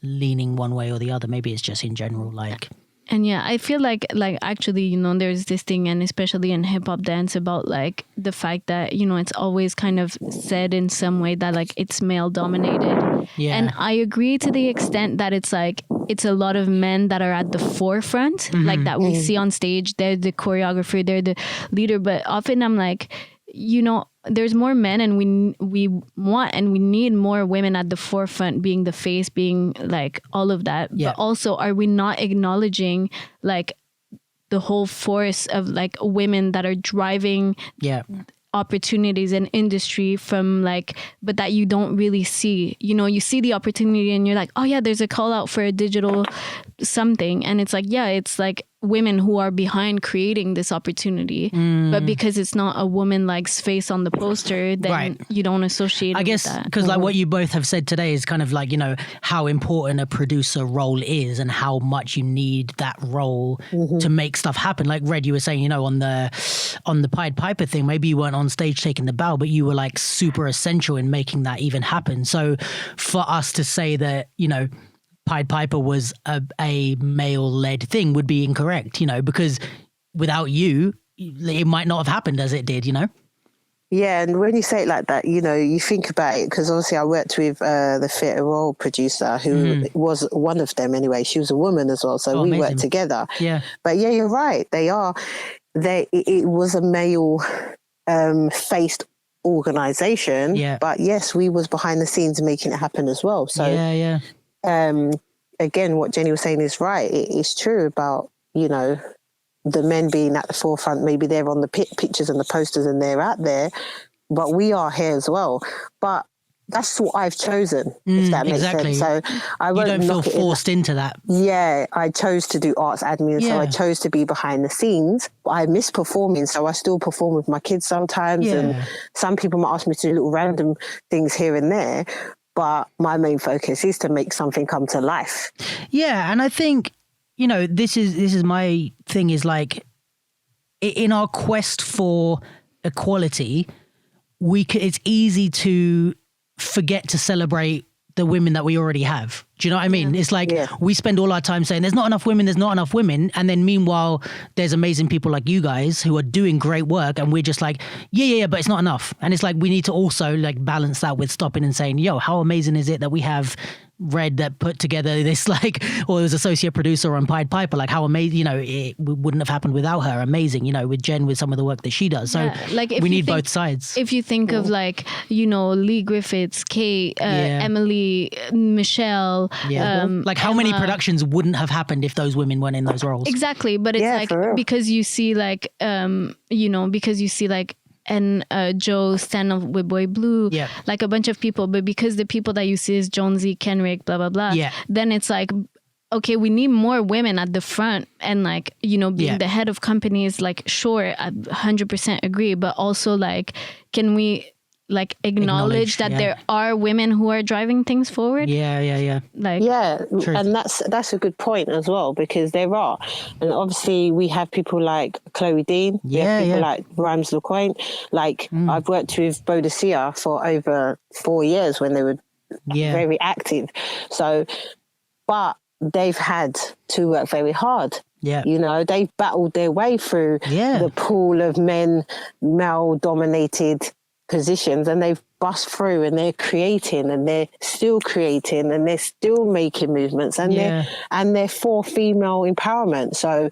leaning one way or the other. Maybe it's just in general, like. And yeah, I feel like actually, you know, there's this thing, and especially in hip hop dance, about like the fact that, you know, it's always kind of said in some way that like it's male dominated. Yeah. And I agree to the extent that it's like, it's a lot of men that are at the forefront, like that we see on stage. They're the choreographer, they're the leader. But often I'm like, you know, there's more men, and we want and we need more women at the forefront, being the face, being like all of that. Yeah. But also, are we not acknowledging like the whole force of like women that are driving opportunities in industry from like, but that you don't really see? You know, you see the opportunity and you're like, oh yeah, there's a call out for a digital something, and it's like, yeah, it's like women who are behind creating this opportunity, but because it's not a woman like face on the poster, then you don't associate it, I guess, with that. Because like what you both have said today is kind of like, you know, how important a producer role is and how much you need that role to make stuff happen. Like Red, you were saying, you know, on the Pied Piper thing, maybe you weren't on stage taking the bow, but you were like super essential in making that even happen. So for us to say that, you know, Pied Piper was a male-led thing would be incorrect, because without you, it might not have happened as it did, Yeah, and when you say it like that, you think about it, because obviously I worked with the theatre role producer who was one of them anyway. She was a woman as well, so we amazing. worked together. Yeah. But yeah, you're right. It was a male-faced organisation. Yeah. But yes, we was behind the scenes making it happen as well. So yeah. Again, what Geni was saying is right. It is true about, the men being at the forefront. Maybe they're on the pictures and the posters and they're out there, but we are here as well. But that's what I've chosen, if that makes sense. So I won't. You don't feel forced into that. Yeah, I chose to do arts admin, so I chose to be behind the scenes. I miss performing, so I still perform with my kids sometimes, and some people might ask me to do little random things here and there. But my main focus is to make something come to life. Yeah, and I think this is my thing. Is like in our quest for equality, it's easy to forget to celebrate the women that we already have. Do you know what I mean? It's like we spend all our time saying there's not enough women. And then meanwhile, there's amazing people like you guys who are doing great work. And we're just like, yeah, but it's not enough. And it's like, we need to also like balance that with stopping and saying, yo, how amazing is it that we have Red that put together this or was associate producer on Pied Piper, how amazing, it wouldn't have happened without her. Amazing, with Jen, with some of the work that she does. So we need both sides. If you think of Lee Griffiths, Kate, Emily, Michelle. Yeah. How many productions wouldn't have happened if those women weren't in those roles? Exactly. But it's because you see and Joe stand up with Boy Blue, a bunch of people, but because the people that you see is Jonesy, Kenrick, blah, blah, blah, then it's like, okay, we need more women at the front and being the head of companies, sure, I 100% agree, but also can we acknowledge that there are women who are driving things forward? Yeah. True. And that's a good point as well, because there are, and obviously we have people like Kloè Dean, people like Rhymes LaQuaint. I've worked with Bodicea for over 4 years when they were very active. So, but they've had to work very hard. Yeah. They've battled their way through the pool of male-dominated positions, and they've bust through, and they're creating, and they're still creating, and they're still making movements, and they're for female empowerment. So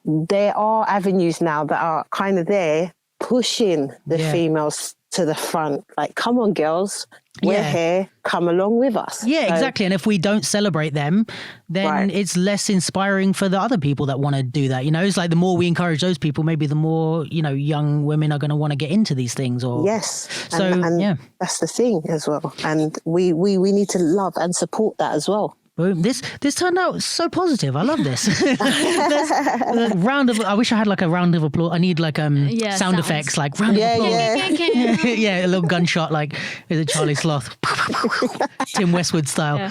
there are avenues now that are kind of there pushing the females to the front. Come on, girls, we're here, come along with us. Yeah, so, exactly. And if we don't celebrate them, then it's less inspiring for the other people that want to do that. It's the more we encourage those people, maybe the more, young women are going to want to get into these things. So, and that's the thing as well. And we need to love and support that as well. Boom. This turned out so positive. I love this. I wish I had a round of applause. I need sound effects, round of applause. Yeah, a little gunshot, is it Charlie Sloth? Tim Westwood style.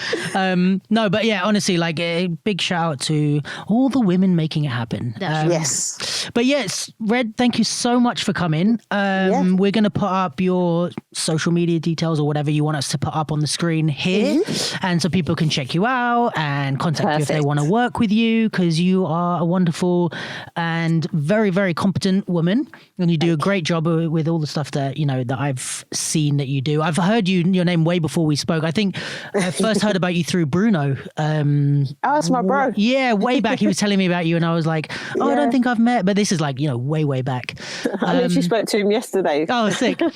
No, but honestly, a big shout out to all the women making it happen. Yes. But yes, Red, thank you so much for coming. We're going to put up your social media details or whatever you want us to put up on the screen here, and so people can check you out and contact you if they want to work with you, because you are a wonderful and very, very competent woman, and you do a great job with all the stuff that that I've seen that you do. I've heard your name way before we spoke. I think I first heard about you through Bruno. That's my bro. Yeah, way back he was telling me about you, and I was like, I don't think I've met, but this is way back. I literally spoke to him yesterday. Oh, sick. I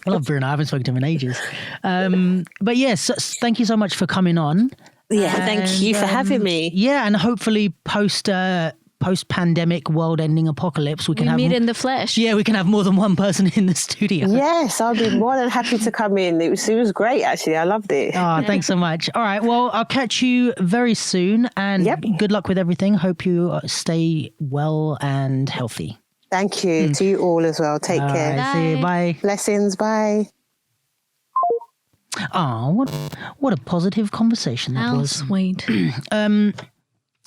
love Bruno. I haven't spoken to him in ages. But yes, thank you so much for coming on. Yeah, thank you for having me. Yeah, and hopefully post-pandemic world-ending apocalypse, we can meet in the flesh. Yeah, we can have more than one person in the studio. Yes, I'll be more than happy to come in. It was great, actually. I loved it. Oh, thanks so much. All right, well, I'll catch you very soon, and good luck with everything. Hope you stay well and healthy. Thank you to you all as well. Take care. Right, see you. Bye. Blessings. Bye. Oh, what a positive conversation that was. Sweet.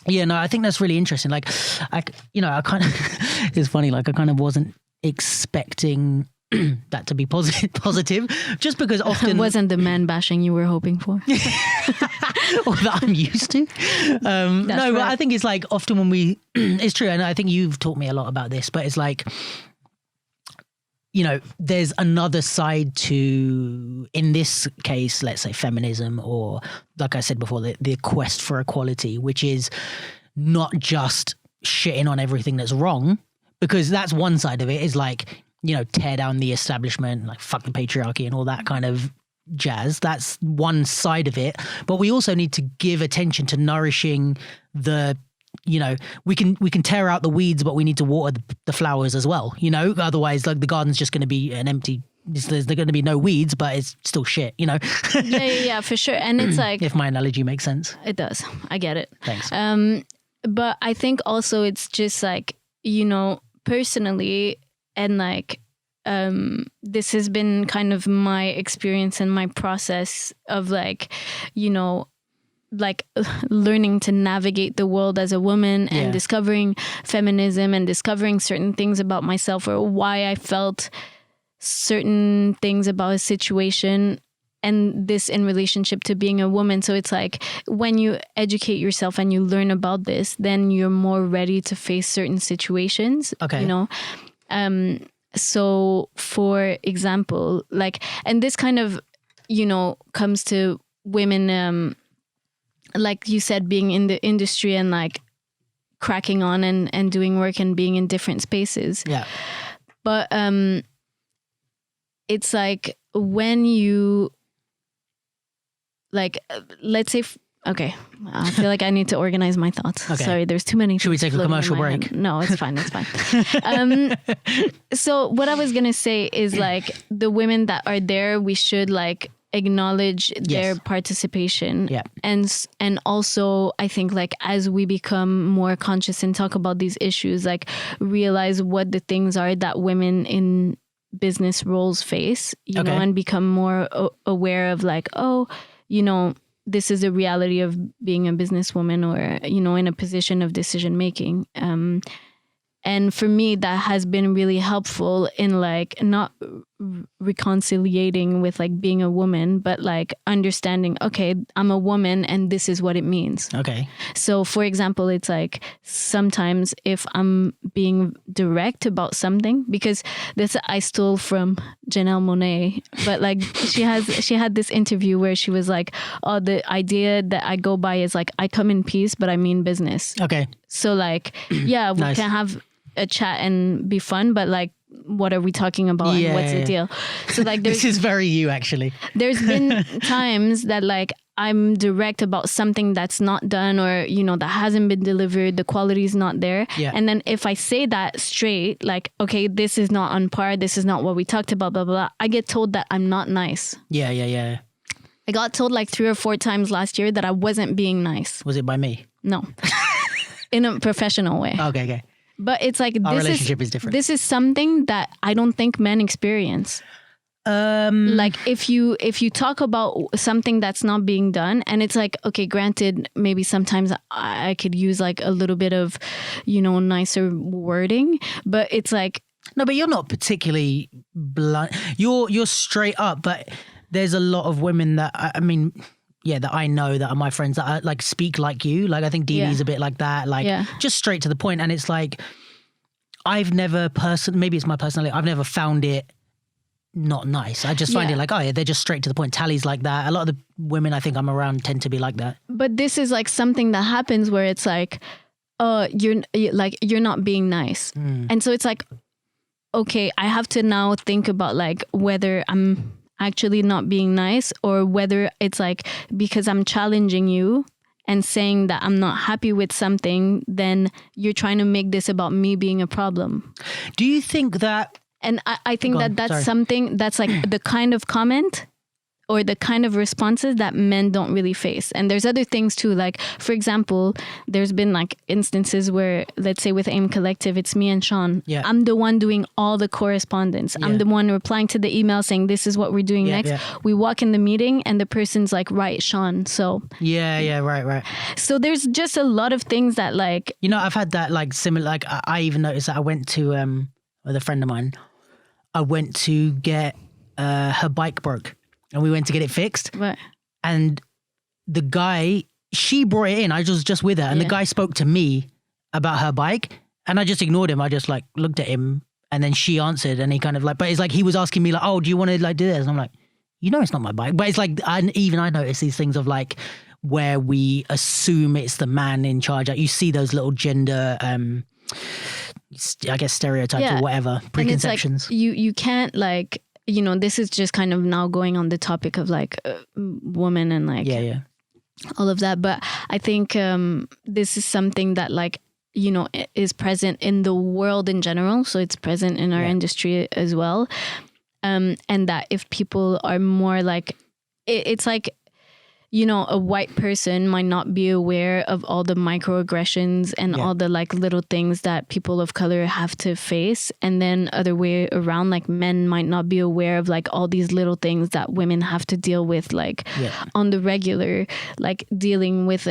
Yeah, no, I think that's really interesting. I kind of, it's funny, I kind of wasn't expecting that to be positive, just because often wasn't the man bashing you were hoping for, or that I'm used to. No, right. But I think it's like often when it's true, and I think you've taught me a lot about this, but it's like, you know, there's another side to, in this case, let's say feminism, or like I said before, the quest for equality, which is not just shitting on everything that's wrong, because that's one side of it, is like, you know, tear down the establishment, like fucking patriarchy and all that kind of jazz. That's one side of it. But we also need to give attention to nourishing the, you know, we can tear out the weeds, but we need to water the flowers as well, you know, otherwise like the garden's just going to be an empty, there's going to be no weeds, but it's still shit, you know. yeah, for sure. And it's like, if my analogy makes sense. It does. I get it. Thanks. But I think also it's just like, you know, personally, and like, this has been kind of my experience and my process of like, you know, like learning to navigate the world as a woman and discovering feminism and discovering certain things about myself, or why I felt certain things about a situation, and this in relationship to being a woman. So it's like when you educate yourself and you learn about this, then you're more ready to face certain situations, you know? So for example, like, and this kind of, you know, comes to women, like you said, being in the industry and like cracking on and doing work and being in different spaces. Yeah. But it's like when you, like, let's say, okay, I feel like I need to organize my thoughts. Okay. Sorry, there's too many. Should we take a commercial break? No, it's fine. It's fine. So what I was going to say is like the women that are there, we should like acknowledge their participation. Yeah. And also I think like as we become more conscious and talk about these issues, like realize what the things are that women in business roles face, you know, and become more aware of like, oh, you know, this is a reality of being a businesswoman, or, you know, in a position of decision making. And for me, that has been really helpful in like not reconciliating with like being a woman, but like understanding, okay, I'm a woman and this is what it means. Okay. So for example, it's like sometimes if I'm being direct about something, because this I stole from Janelle Monáe, but like she had this interview where she was like, oh, the idea that I go by is like, I come in peace, but I mean business. Okay. So like, yeah, we can have a chat and be fun, but like, what are we talking about and what's the deal? So like, this is very you actually. There's been times that like I'm direct about something that's not done, or, you know, that hasn't been delivered, the quality is not there. Yeah. And then if I say that straight, like, okay, this is not on par, this is not what we talked about, blah, blah, blah, I get told that I'm not nice. Yeah. I got told like 3 or 4 times last year that I wasn't being nice. Was it by me? No. In a professional way. Okay. But it's like, our relationship is different. This is something that I don't think men experience. Like if you talk about something that's not being done, and it's like, okay, granted, maybe sometimes I could use like a little bit of, you know, nicer wording, but it's like, no, but you're not particularly blunt. You're straight up, but there's a lot of women that, I mean, yeah, that I know that are my friends that are, like speak like you. Like I think Dee Dee's a bit like that, like just straight to the point. And it's like, I've never maybe it's my personality, I've never found it not nice. I just find it like, oh yeah, they're just straight to the point. Tally's like that. A lot of the women I think I'm around tend to be like that. But this is like something that happens where it's like, you're not being nice. And so it's like, okay, I have to now think about like whether I'm actually not being nice, or whether it's like because I'm challenging you and saying that I'm not happy with something, then you're trying to make this about me being a problem. Do you think that... And I think that's something that's like the kind of comment or the kind of responses that men don't really face. And there's other things too. Like, for example, there's been like instances where, let's say with AIM Collective, it's me and Sean. Yeah. I'm the one doing all the correspondence. Yeah. I'm the one replying to the email saying, this is what we're doing next. Yeah. We walk in the meeting and the person's like, right, Sean. So right. So there's just a lot of things that like, you know, I've had that like similar, like I even noticed that I went to, with a friend of mine, I went to get her bike broke, and we went to get it fixed. Right. And the guy, she brought it in. I was just with her, and the guy spoke to me about her bike, and I just ignored him. I just like looked at him, and then she answered, and he kind of like, but it's like he was asking me like, oh, do you want to like do this? And I'm like, you know, it's not my bike. But it's like, I notice these things of like where we assume it's the man in charge. Like you see those little gender, I guess stereotypes or whatever, preconceptions. Like, you can't like, you know, this is just kind of now going on the topic of like women and like all of that. But I think this is something that like, you know, is present in the world in general. So it's present in our industry as well. And that if people are more like, it's like, you know, a white person might not be aware of all the microaggressions and all the like little things that people of color have to face. And then other way around, like men might not be aware of like all these little things that women have to deal with, like on the regular, like dealing with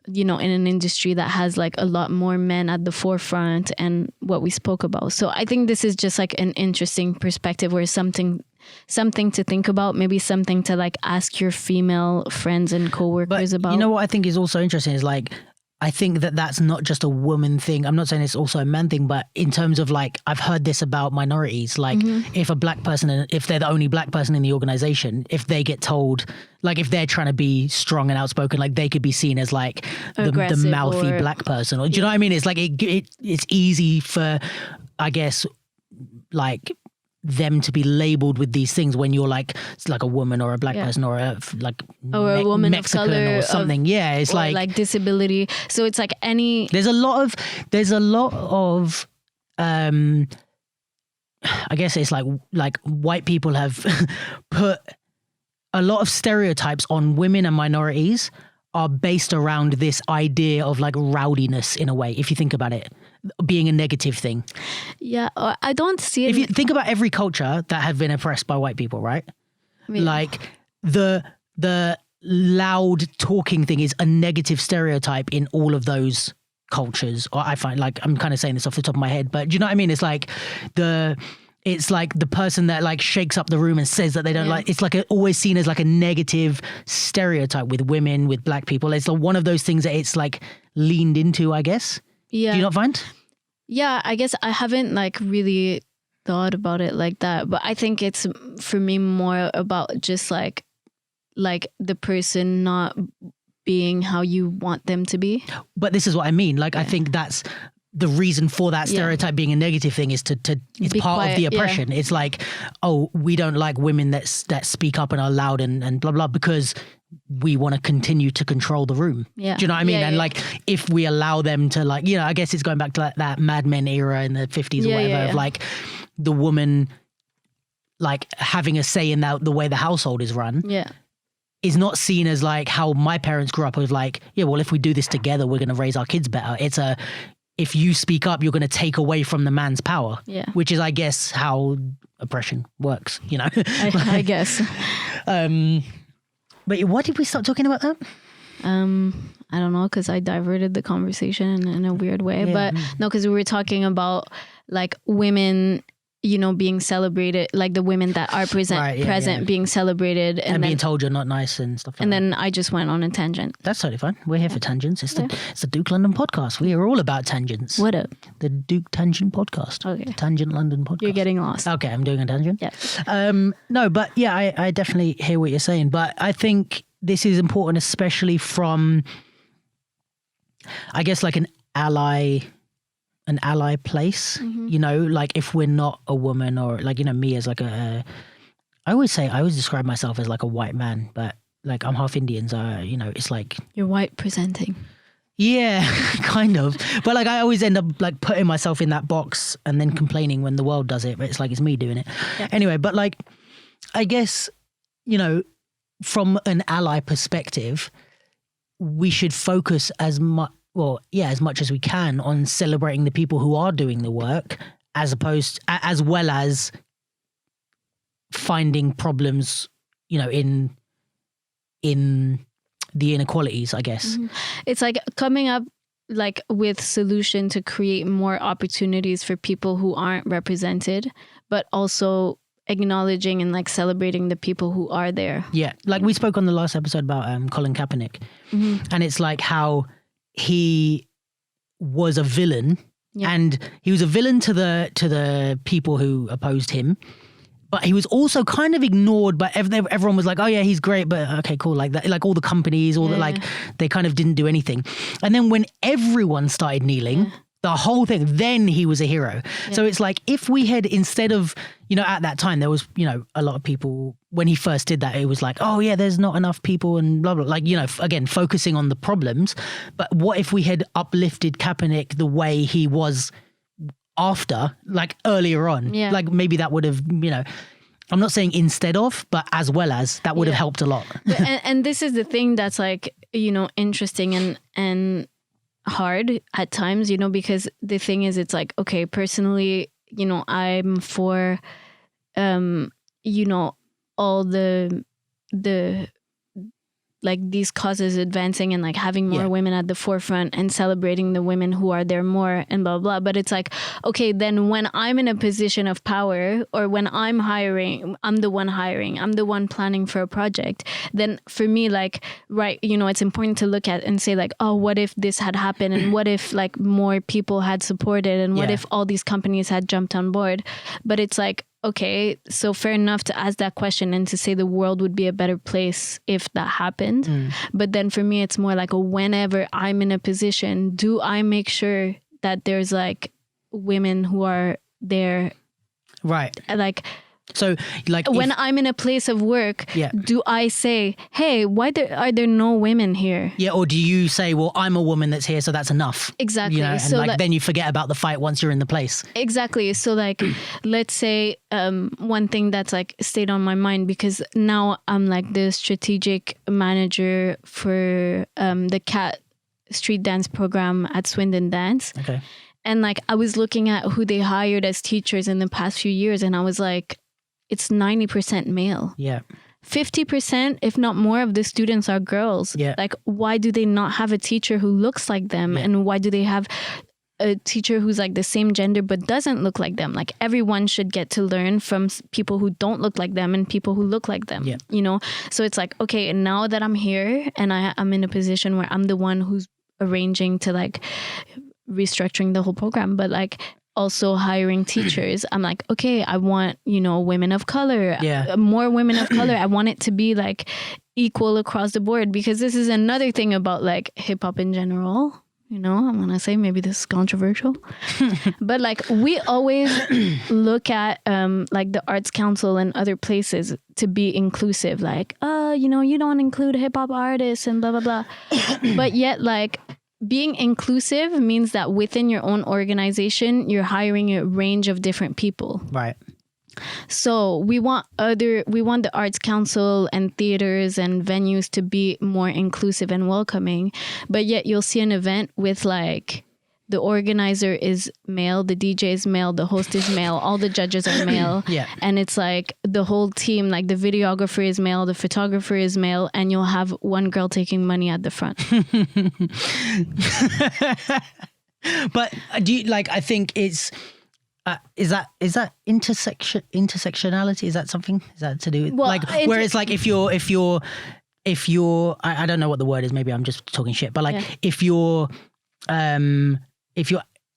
you know, in an industry that has like a lot more men at the forefront and what we spoke about. So I think this is just like an interesting perspective or something to think about, maybe something to like ask your female friends and coworkers about. You know what I think is also interesting is like, I think that that's not just a woman thing. I'm not saying it's also a man thing, but in terms of like, I've heard this about minorities. Like if a black person, if they're the only black person in the organization, if they get told, like if they're trying to be strong and outspoken, like they could be seen as like the mouthy black person. Or do you know what I mean? It's like, it's easy for, I guess, like them to be labeled with these things when you're like, it's like a woman or a black person or a woman Mexican of color or something. It's like disability. So it's like there's a lot of I guess it's like white people have put a lot of stereotypes on women and minorities are based around this idea of like rowdiness in a way, if you think about it, being a negative thing. Yeah, I don't see it. If you think about every culture that have been oppressed by white people, right? Like the loud talking thing is a negative stereotype in all of those cultures. Or I find, like, I'm kind of saying this off the top of my head, but do you know what I mean? It's like the person that like shakes up the room and says that they don't like, it's like always seen as like a negative stereotype with women, with black people. It's like one of those things that it's like leaned into, I guess. Yeah. Do you not find? Yeah, I guess I haven't like really thought about it like that, but I think it's for me more about just like the person not being how you want them to be. But this is what I mean. Like, I think that's the reason for that stereotype being a negative thing is it's be part quiet, of the oppression. It's like, oh, we don't like women that speak up and are loud and blah, blah, because we want to continue to control the room. Yeah. Do you know what I mean? And like, if we allow them to like, you know, I guess it's going back to like that Mad Men era in the 50s or whatever of like the woman like having a say in the way the household is run. Yeah. Is not seen as like how my parents grew up with like, well, if we do this together, we're going to raise our kids better. It's if you speak up, you're going to take away from the man's power, which is, I guess, how oppression works, you know? I guess. But what did we start talking about that? I don't know, because I diverted the conversation in a weird way. But no, because we were talking about like women, you know, being celebrated, like the women that are present being celebrated. And being told you're not nice and stuff like that. And then I just went on a tangent. That's totally fine. We're here for tangents. It's the Duke London podcast. We are all about tangents. What up? The Duke Tangent podcast. Okay. The Tangent London podcast. You're getting lost. Okay, I'm doing a tangent. Yeah. No, but yeah, I definitely hear what you're saying. But I think this is important, especially from, I guess, like an ally place, you know, like if we're not a woman or like, you know, me as like I always describe myself as like a white man, but like I'm half Indian, so, you know, it's like. You're white presenting. Yeah, kind of. But like I always end up like putting myself in that box and then complaining when the world does it, but it's like it's me doing it. Yeah. Anyway, but like, I guess, you know, from an ally perspective, we should focus as much as we can on celebrating the people who are doing the work, as well as finding problems, you know, in the inequalities, I guess. It's like coming up like with solution to create more opportunities for people who aren't represented, but also acknowledging and like celebrating the people who are there. Yeah, like we spoke on the last episode about Colin Kaepernick, and it's like how he was a villain, and he was a villain to the people who opposed him, but he was also kind of ignored. But everyone was like, "Oh yeah, he's great," but okay, cool. Like that, like all the companies, all the like, they kind of didn't do anything. And then when everyone started kneeling. The whole thing, then he was a hero. Yeah. So it's like if we had, instead of, at that time there was, a lot of people, when he first did that, it was like, oh yeah, there's not enough people and blah, blah, like, again, focusing on the problems. But what if we had uplifted Kaepernick the way he was after, like earlier on? Yeah. Like maybe that would have, I'm not saying instead of, but as well as, that would have helped a lot. and this is the thing that's like, interesting and hard at times, because the thing is, it's like, okay, personally, I'm for, all the like these causes advancing and like having more women at the forefront and celebrating the women who are there more and blah, blah. But it's like, okay, then when I'm in a position of power or when I'm hiring, I'm the one planning for a project. Then for me, like, right, it's important to look at and say like, oh, what if this had happened? And what if like more people had supported? And what if all these companies had jumped on board? But it's like, okay, so fair enough to ask that question and to say the world would be a better place if that happened. But then for me, it's more like whenever I'm in a position, do I make sure that there's like women who are there? Right. Like, so like when I'm in a place of work, do I say, hey, why are there no women here? Yeah. Or do you say, well, I'm a woman that's here, so that's enough? Exactly. And so like then you forget about the fight once you're in the place. Exactly. So like, let's say one thing that's like stayed on my mind, because now I'm like the strategic manager for the Cat street dance program at Swindon Dance. Okay. And like, I was looking at who they hired as teachers in the past few years, and I was like, it's 90% male. Yeah. 50%, if not more, of the students are girls. Yeah. Like, why do they not have a teacher who looks like them? Yeah. And why do they have a teacher who's like the same gender but doesn't look like them? Like, everyone should get to learn from people who don't look like them and people who look like them. Yeah. So it's like, okay, and now that I'm here and I'm in a position where I'm the one who's arranging to like restructuring the whole program, but like also hiring teachers, I'm like, okay, I want, women of color, more women of color. I want it to be like equal across the board, because this is another thing about like hip hop in general. I'm going to say maybe this is controversial, but like we always look at like the Arts Council and other places to be inclusive. Like, you don't include hip hop artists and blah, blah, blah. But yet like, being inclusive means that within your own organization, you're hiring a range of different people. Right. So we want the Arts Council and theaters and venues to be more inclusive and welcoming. But yet you'll see an event with like the organizer is male, the DJ is male, the host is male, all the judges are male. And it's like the whole team, like the videographer is male, the photographer is male, and you'll have one girl taking money at the front. But do you like, I think it's, is that intersectionality? Is that something? Is that to do with like, where it's like if you're, I don't know what the word is, maybe I'm just talking shit, but like if your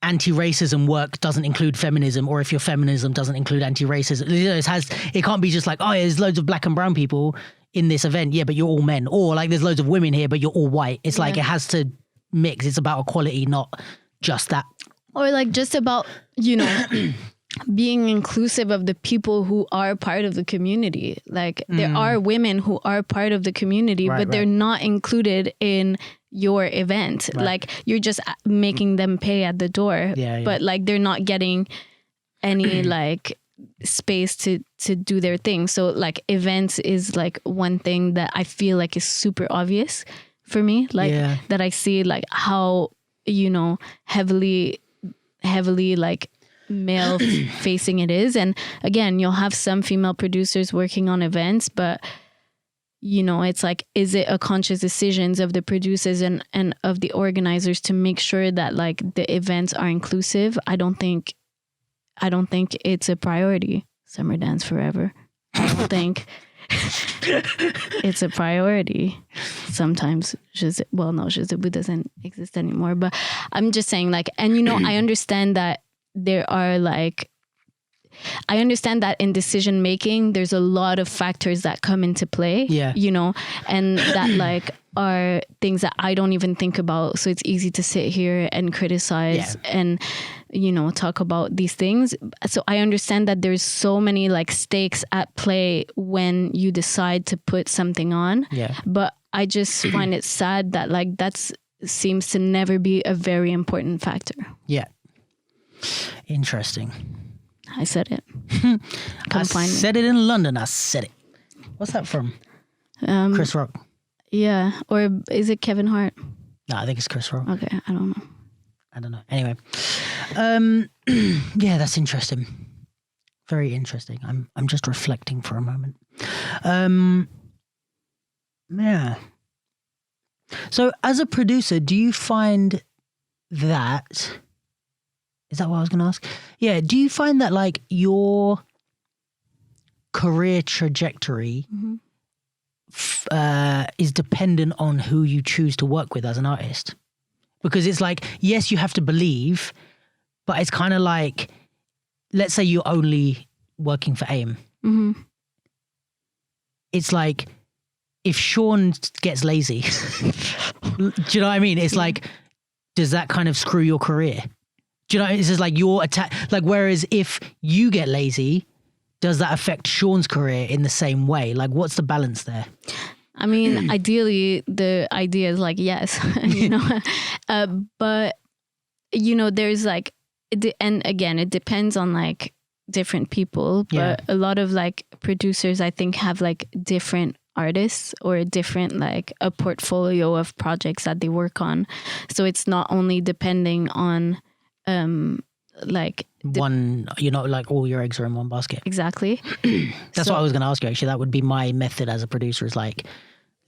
anti-racism work doesn't include feminism, or if your feminism doesn't include anti-racism, it can't be just like, oh, there's loads of black and brown people in this event, but you're all men, or like there's loads of women here, but you're all white. It's like it has to mix. It's about equality, not just that. Or like just about, being inclusive of the people who are part of the community. Like there are women who are part of the community, but they're not included in your event. Like you're just making them pay at the door, but like they're not getting any like space to do their thing. So like events is like one thing that I feel like is super obvious for me, like that I see like how, heavily like male facing it is. And again, you'll have some female producers working on events, but it's like, is it a conscious decisions of the producers and of the organizers to make sure that like the events are inclusive? I don't think I don't think it's a priority. Summer Dance Forever. I don't think it's a priority. Sometimes Je sais plus doesn't exist anymore. But I'm just saying, like, and you know, I understand that there are like, I understand that in decision making, there's a lot of factors that come into play, you know, and that like are things that I don't even think about. So it's easy to sit here and criticize and, you know, talk about these things. So I understand that there's so many like stakes at play when you decide to put something on. Yeah. But I just find it sad that like seems to never be a very important factor. Yeah. Interesting. I said it. I said it in London. I said it. What's that from? Chris Rock. Yeah. Or is it Kevin Hart? No, I think it's Chris Rock. Okay. I don't know. Anyway. Yeah, that's interesting. Very interesting. I'm just reflecting for a moment. Yeah. So as a producer, do you find that... Is that what I was going to ask? Yeah. Do you find that like your career trajectory is dependent on who you choose to work with as an artist? Because it's like, yes, you have to believe, but it's kind of like, let's say you're only working for AIM. Mm-hmm. It's like, if Sean gets lazy, do you know what I mean? It's like, does that kind of screw your career? Do you know, it's just like your attack, like, whereas if you get lazy, does that affect Sean's career in the same way? Like, what's the balance there? I mean, ideally, the idea is like, yes, you know, but, you know, there's like, and again, it depends on like different people, but a lot of like producers, I think, have like different artists or a different like a portfolio of projects that they work on. So it's not only depending on like one, you know, like all your eggs are in one basket. Exactly. That's what I was going to ask you, actually. That would be my method as a producer, is like,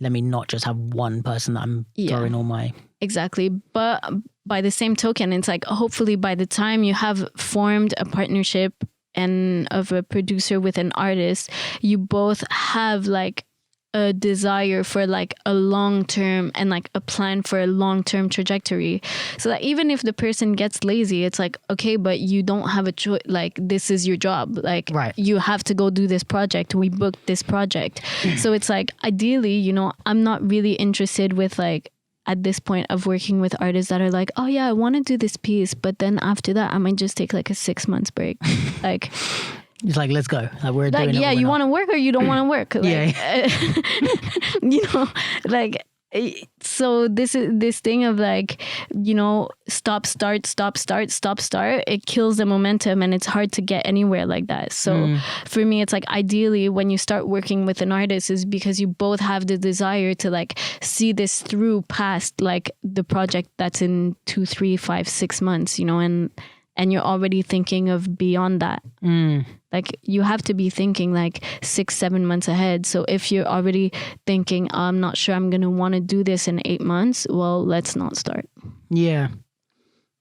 let me not just have one person that I'm throwing all my... Exactly. But by the same token, it's like, hopefully by the time you have formed a partnership and of a producer with an artist, you both have like a desire for like a long-term and like a plan for a long-term trajectory. So that even if the person gets lazy, it's like, okay, but you don't have a choice. Like, this is your job. Like, you have to go do this project. We booked this project. So it's like, ideally, you know, I'm not really interested with like, at this point of working with artists that are like, oh yeah, I want to do this piece, but then after that, I might just take like a 6 months break. Like, it's like, let's go. Like, we're like, doing it. Yeah, you want to work or you don't want to work. Like, you know, like, so this is this thing of like, you know, stop, start. It kills the momentum and it's hard to get anywhere like that. So for me, it's like, ideally when you start working with an artist is because you both have the desire to like see this through past like the project that's in 2, 3, 5, 6 months, you know, and you're already thinking of beyond that. Like, you have to be thinking like 6, 7 months ahead. So if you're already thinking, I'm not sure I'm going to want to do this in 8 months, well, let's not start. Yeah.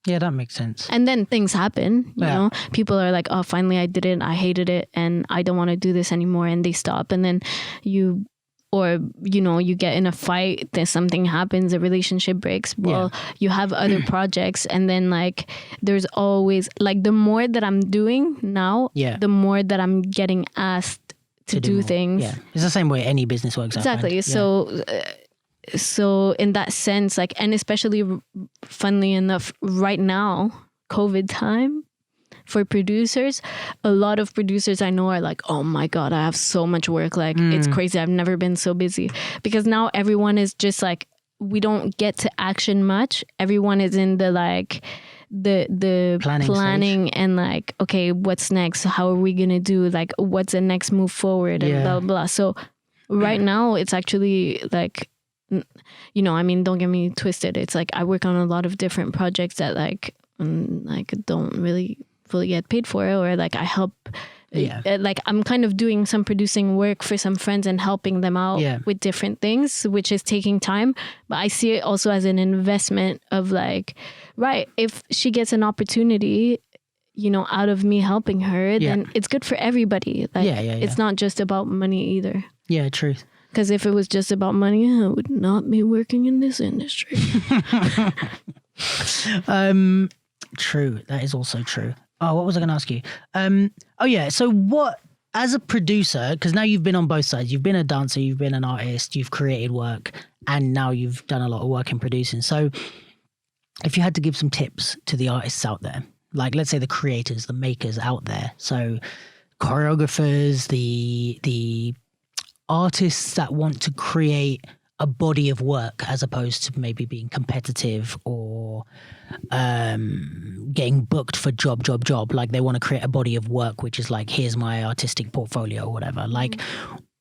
Yeah, that makes sense. And then things happen, you know, people are like, oh, finally I did it. I hated it and I don't want to do this anymore. And they stop. And then or, you know, you get in a fight, then something happens, a relationship breaks. Well, you have other projects. And then like, there's always like, the more that I'm doing now, the more that I'm getting asked to do things. Yeah. It's the same way any business works. Exactly. So in that sense, like, and especially funnily enough, right now, COVID time, for producers, a lot of producers I know are like, oh my God, I have so much work. Like, it's crazy. I've never been so busy. Because now everyone is just like, we don't get to action much. Everyone is in the like, the planning and like, okay, what's next? How are we going to do? Like, what's the next move forward? And blah, blah, blah. So right now it's actually like, you know, I mean, don't get me twisted. It's like, I work on a lot of different projects that like don't really fully get paid for it, or like I help like I'm kind of doing some producing work for some friends and helping them out with different things, which is taking time, but I see it also as an investment of like, right, if she gets an opportunity, out of me helping her, then it's good for everybody. Like, it's not just about money either. Yeah, truth. Because if it was just about money, I would not be working in this industry. True. That is also true. Oh, what was I going to ask you? So what, as a producer, because now you've been on both sides, you've been a dancer, you've been an artist, you've created work, and now you've done a lot of work in producing. So if you had to give some tips to the artists out there, like let's say the creators, the makers out there, so choreographers, the artists that want to create a body of work as opposed to maybe being competitive or getting booked for job, like they want to create a body of work which is like, here's my artistic portfolio or whatever. Like,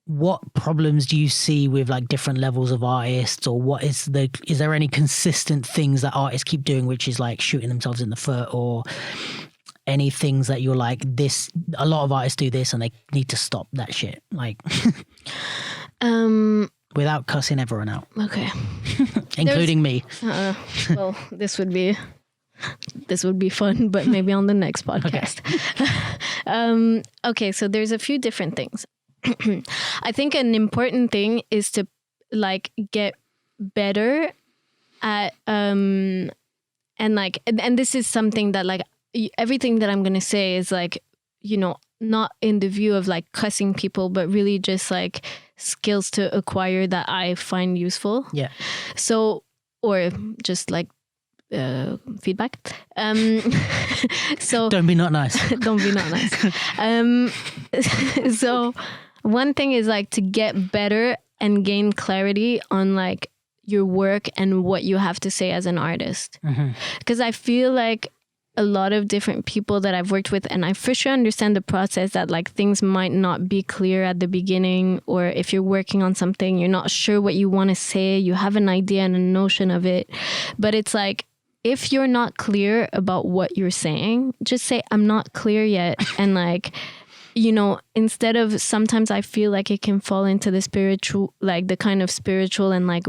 what problems do you see with like different levels of artists, or is there any consistent things that artists keep doing which is like shooting themselves in the foot, or any things that you're like, this, a lot of artists do this and they need to stop that shit, like without cussing everyone out? Okay. Including me. Well, this would be fun, but maybe on the next podcast. Okay, so there's a few different things. I think an important thing is to like get better at and this is something that like everything that I'm gonna say is like, not in the view of like cussing people, but really just like skills to acquire that I find useful. Yeah. So, or just like feedback. So don't be not nice. Don't be not nice. So one thing is like to get better and gain clarity on like your work and what you have to say as an artist. Because I feel like a lot of different people that I've worked with, and I for sure understand the process that like things might not be clear at the beginning, or if you're working on something, you're not sure what you want to say, you have an idea and a notion of it. But it's like, if you're not clear about what you're saying, just say, I'm not clear yet. And like, instead of, sometimes I feel like it can fall into the spiritual, like the kind of spiritual and like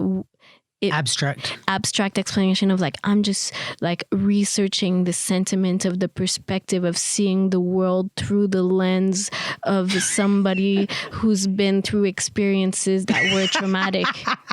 abstract explanation of like, I'm just like researching the sentiment of the perspective of seeing the world through the lens of somebody who's been through experiences that were traumatic.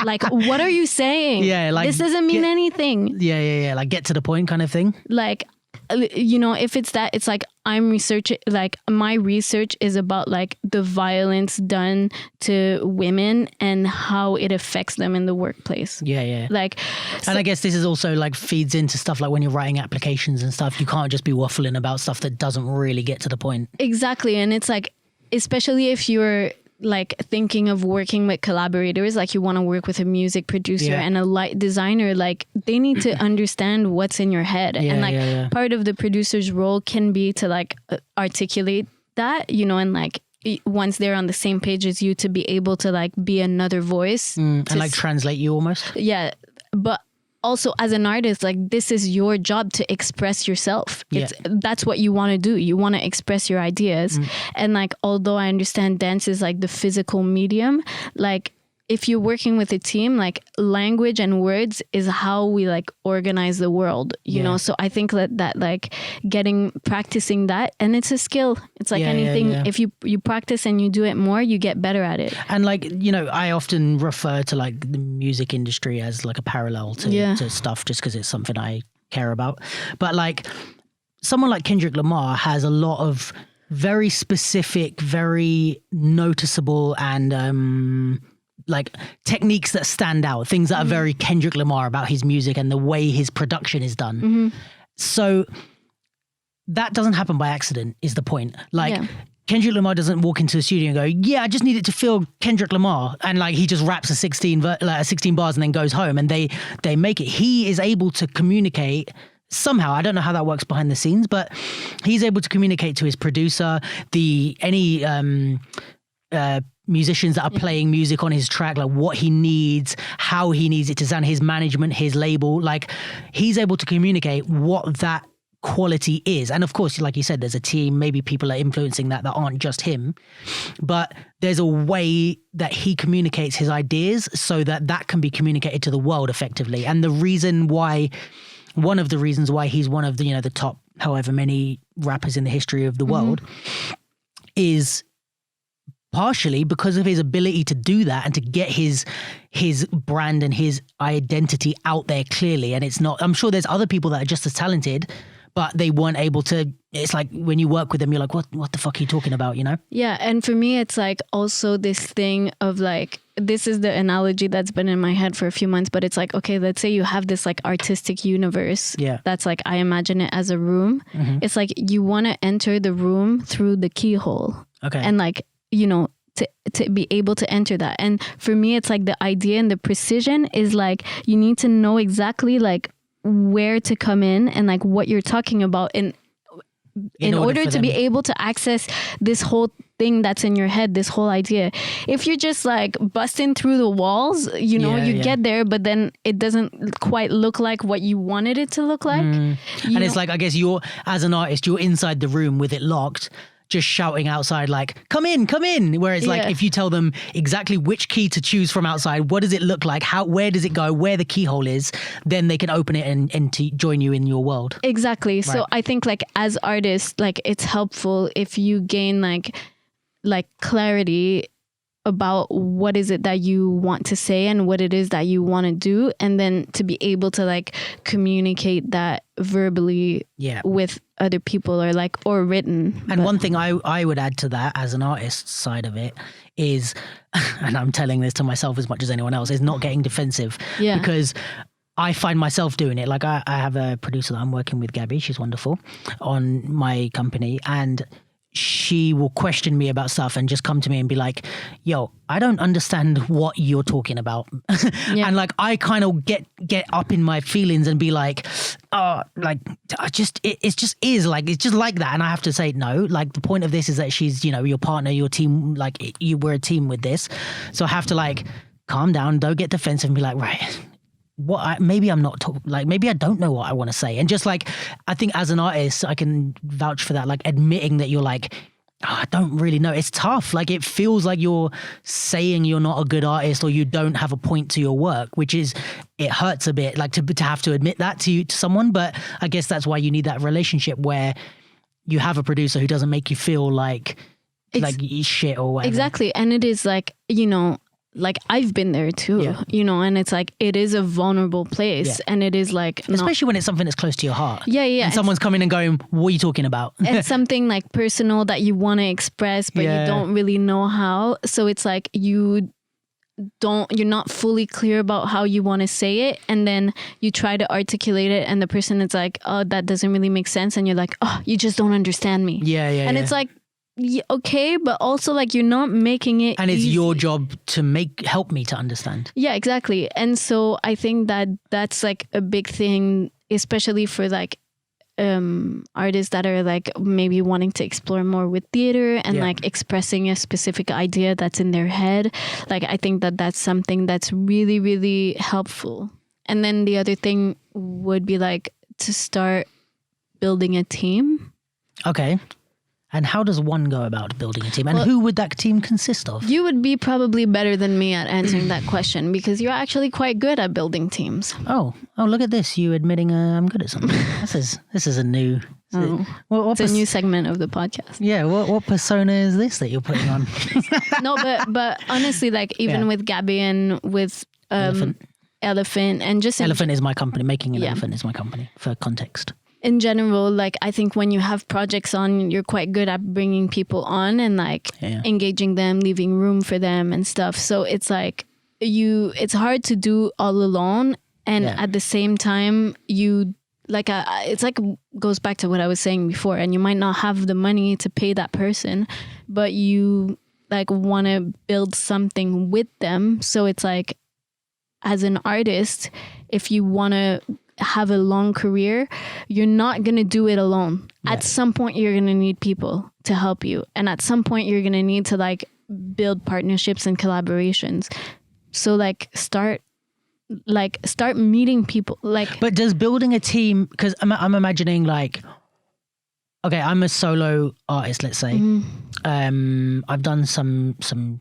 Like, what are you saying? Yeah, like, this doesn't mean anything. Yeah. Like, get to the point kind of thing. Like, if it's that, it's like, I'm researching, like my research is about like the violence done to women and how it affects them in the workplace. Yeah. Like, and I guess this is also like feeds into stuff like when you're writing applications and stuff, you can't just be waffling about stuff that doesn't really get to the point. Exactly. And it's like, especially if you're like thinking of working with collaborators, like you want to work with a music producer and a light designer, like they need to understand what's in your head. And like part of the producer's role can be to like articulate that, and like once they're on the same page as you, to be able to like be another voice. And like translate you almost. Yeah. But also as an artist, like this is your job to express yourself. That's what you want to do. You want to express your ideas. And like, although I understand dance is like the physical medium, like if you're working with a team, like language and words is how we like organize the world, you know? So I think that like practicing that, and it's a skill. It's like anything. If you practice and you do it more, you get better at it. And like, I often refer to like the music industry as like a parallel to stuff, just because it's something I care about. But like someone like Kendrick Lamar has a lot of very specific, very noticeable and, like techniques that stand out, things that are very Kendrick Lamar about his music and the way his production is done. So that doesn't happen by accident, is the point. Like Kendrick Lamar doesn't walk into the studio and go, I just need it to feel Kendrick Lamar. And like he just raps 16 bars and then goes home, and they make it. He is able to communicate somehow. I don't know how that works behind the scenes, but he's able to communicate to his producer, any musicians that are playing music on his track, like what he needs, how he needs it to sound, his management, his label, like he's able to communicate what that quality is. And of course, like you said, there's a team, maybe people are influencing that aren't just him, but there's a way that he communicates his ideas so that can be communicated to the world effectively. And one of the reasons why he's one of the, the top however many rappers in the history of the world, is partially because of his ability to do that and to get his brand and his identity out there clearly. And it's not, I'm sure there's other people that are just as talented, but they weren't able to. It's like when you work with them, you're like, what the fuck are you talking about, you know? Yeah. And for me, it's like also this thing of like, this is the analogy that's been in my head for a few months, but it's like, okay, let's say you have this like artistic universe. Yeah. That's like, I imagine it as a room. It's like you want to enter the room through the keyhole. Okay. And like, you know, to be able to enter that. And for me, it's like the idea and the precision is like, you need to know exactly like where to come in and like what you're talking about in order to be able to access this whole thing that's in your head, this whole idea. If you're just like busting through the walls, you know, get there, but then it doesn't quite look like what you wanted it to look like. And it's like, I guess you're, as an artist, you're inside the room with it locked, just shouting outside like, come in. Whereas like if you tell them exactly which key to choose from outside, what does it look like, where does it go, where the keyhole is, then they can open it and to join you in your world. Exactly. Right. So I think like as artists, like it's helpful if you gain like clarity about what is it that you want to say and what it is that you want to do, and then to be able to like communicate that verbally with other people or written. And one thing I would add to that as an artist side of it is, and I'm telling this to myself as much as anyone else, is not getting defensive. Because I find myself doing it. Like I have a producer that I'm working with, Gabby, she's wonderful, on my company, and she will question me about stuff and just come to me and be like, yo, I don't understand what you're talking about. And like, I kind of get up in my feelings and be like, oh, like, it's just like that. And I have to say, no, like the point of this is that she's, you know, your partner, your team, like we're a team with this. So I have to like calm down, don't get defensive and be like, right, maybe I'm not maybe I don't know what I want to say. And just like, I think as an artist, I can vouch for that, like admitting that you're like, I don't really know. It's tough. Like it feels like you're saying you're not a good artist or you don't have a point to your work, which is, it hurts a bit, like to have to admit that to someone. But I guess that's why you need that relationship where you have a producer who doesn't make you feel like shit or whatever. Exactly. And it is like, you know, like I've been there too, you know, and it's like, it is a vulnerable place and it is like, especially when it's something that's close to your heart. And someone's coming and going, what are you talking about? It's something like personal that you want to express, but you don't really know how. So it's like, you're not fully clear about how you want to say it. And then you try to articulate it and the person is like, oh, that doesn't really make sense. And you're like, oh, you just don't understand me. And it's like, okay, but also like you're not making it and it's easy. Your job to help me to understand. Exactly. And so I think that's like a big thing, especially for like artists that are like maybe wanting to explore more with theater and like expressing a specific idea that's in their head. Like I think that's something that's really, really helpful. And then the other thing would be like to start building a team. Okay. And how does one go about building a team? And who would that team consist of? You would be probably better than me at answering that question because you're actually quite good at building teams. Oh, look at this. You admitting I'm good at something. This is a new... It's a new segment of the podcast. Yeah, what persona is this that you're putting on? No, but honestly, like even with Gabby and with Elephant and just... Elephant is my company. Making an Elephant is my company, for context. In general, like I think when you have projects on, you're quite good at bringing people on and like engaging them, leaving room for them and stuff. So it's like it's hard to do all alone. And at the same time, it's like goes back to what I was saying before. And you might not have the money to pay that person, but you like want to build something with them. So it's like, as an artist, if you want to have a long career, you're not going to do it alone. At some point, you're going to need people to help you. And at some point, you're going to need to like build partnerships and collaborations. So like start meeting people. Like, but does building a team, because I'm imagining like, okay, I'm a solo artist, let's say. I've done some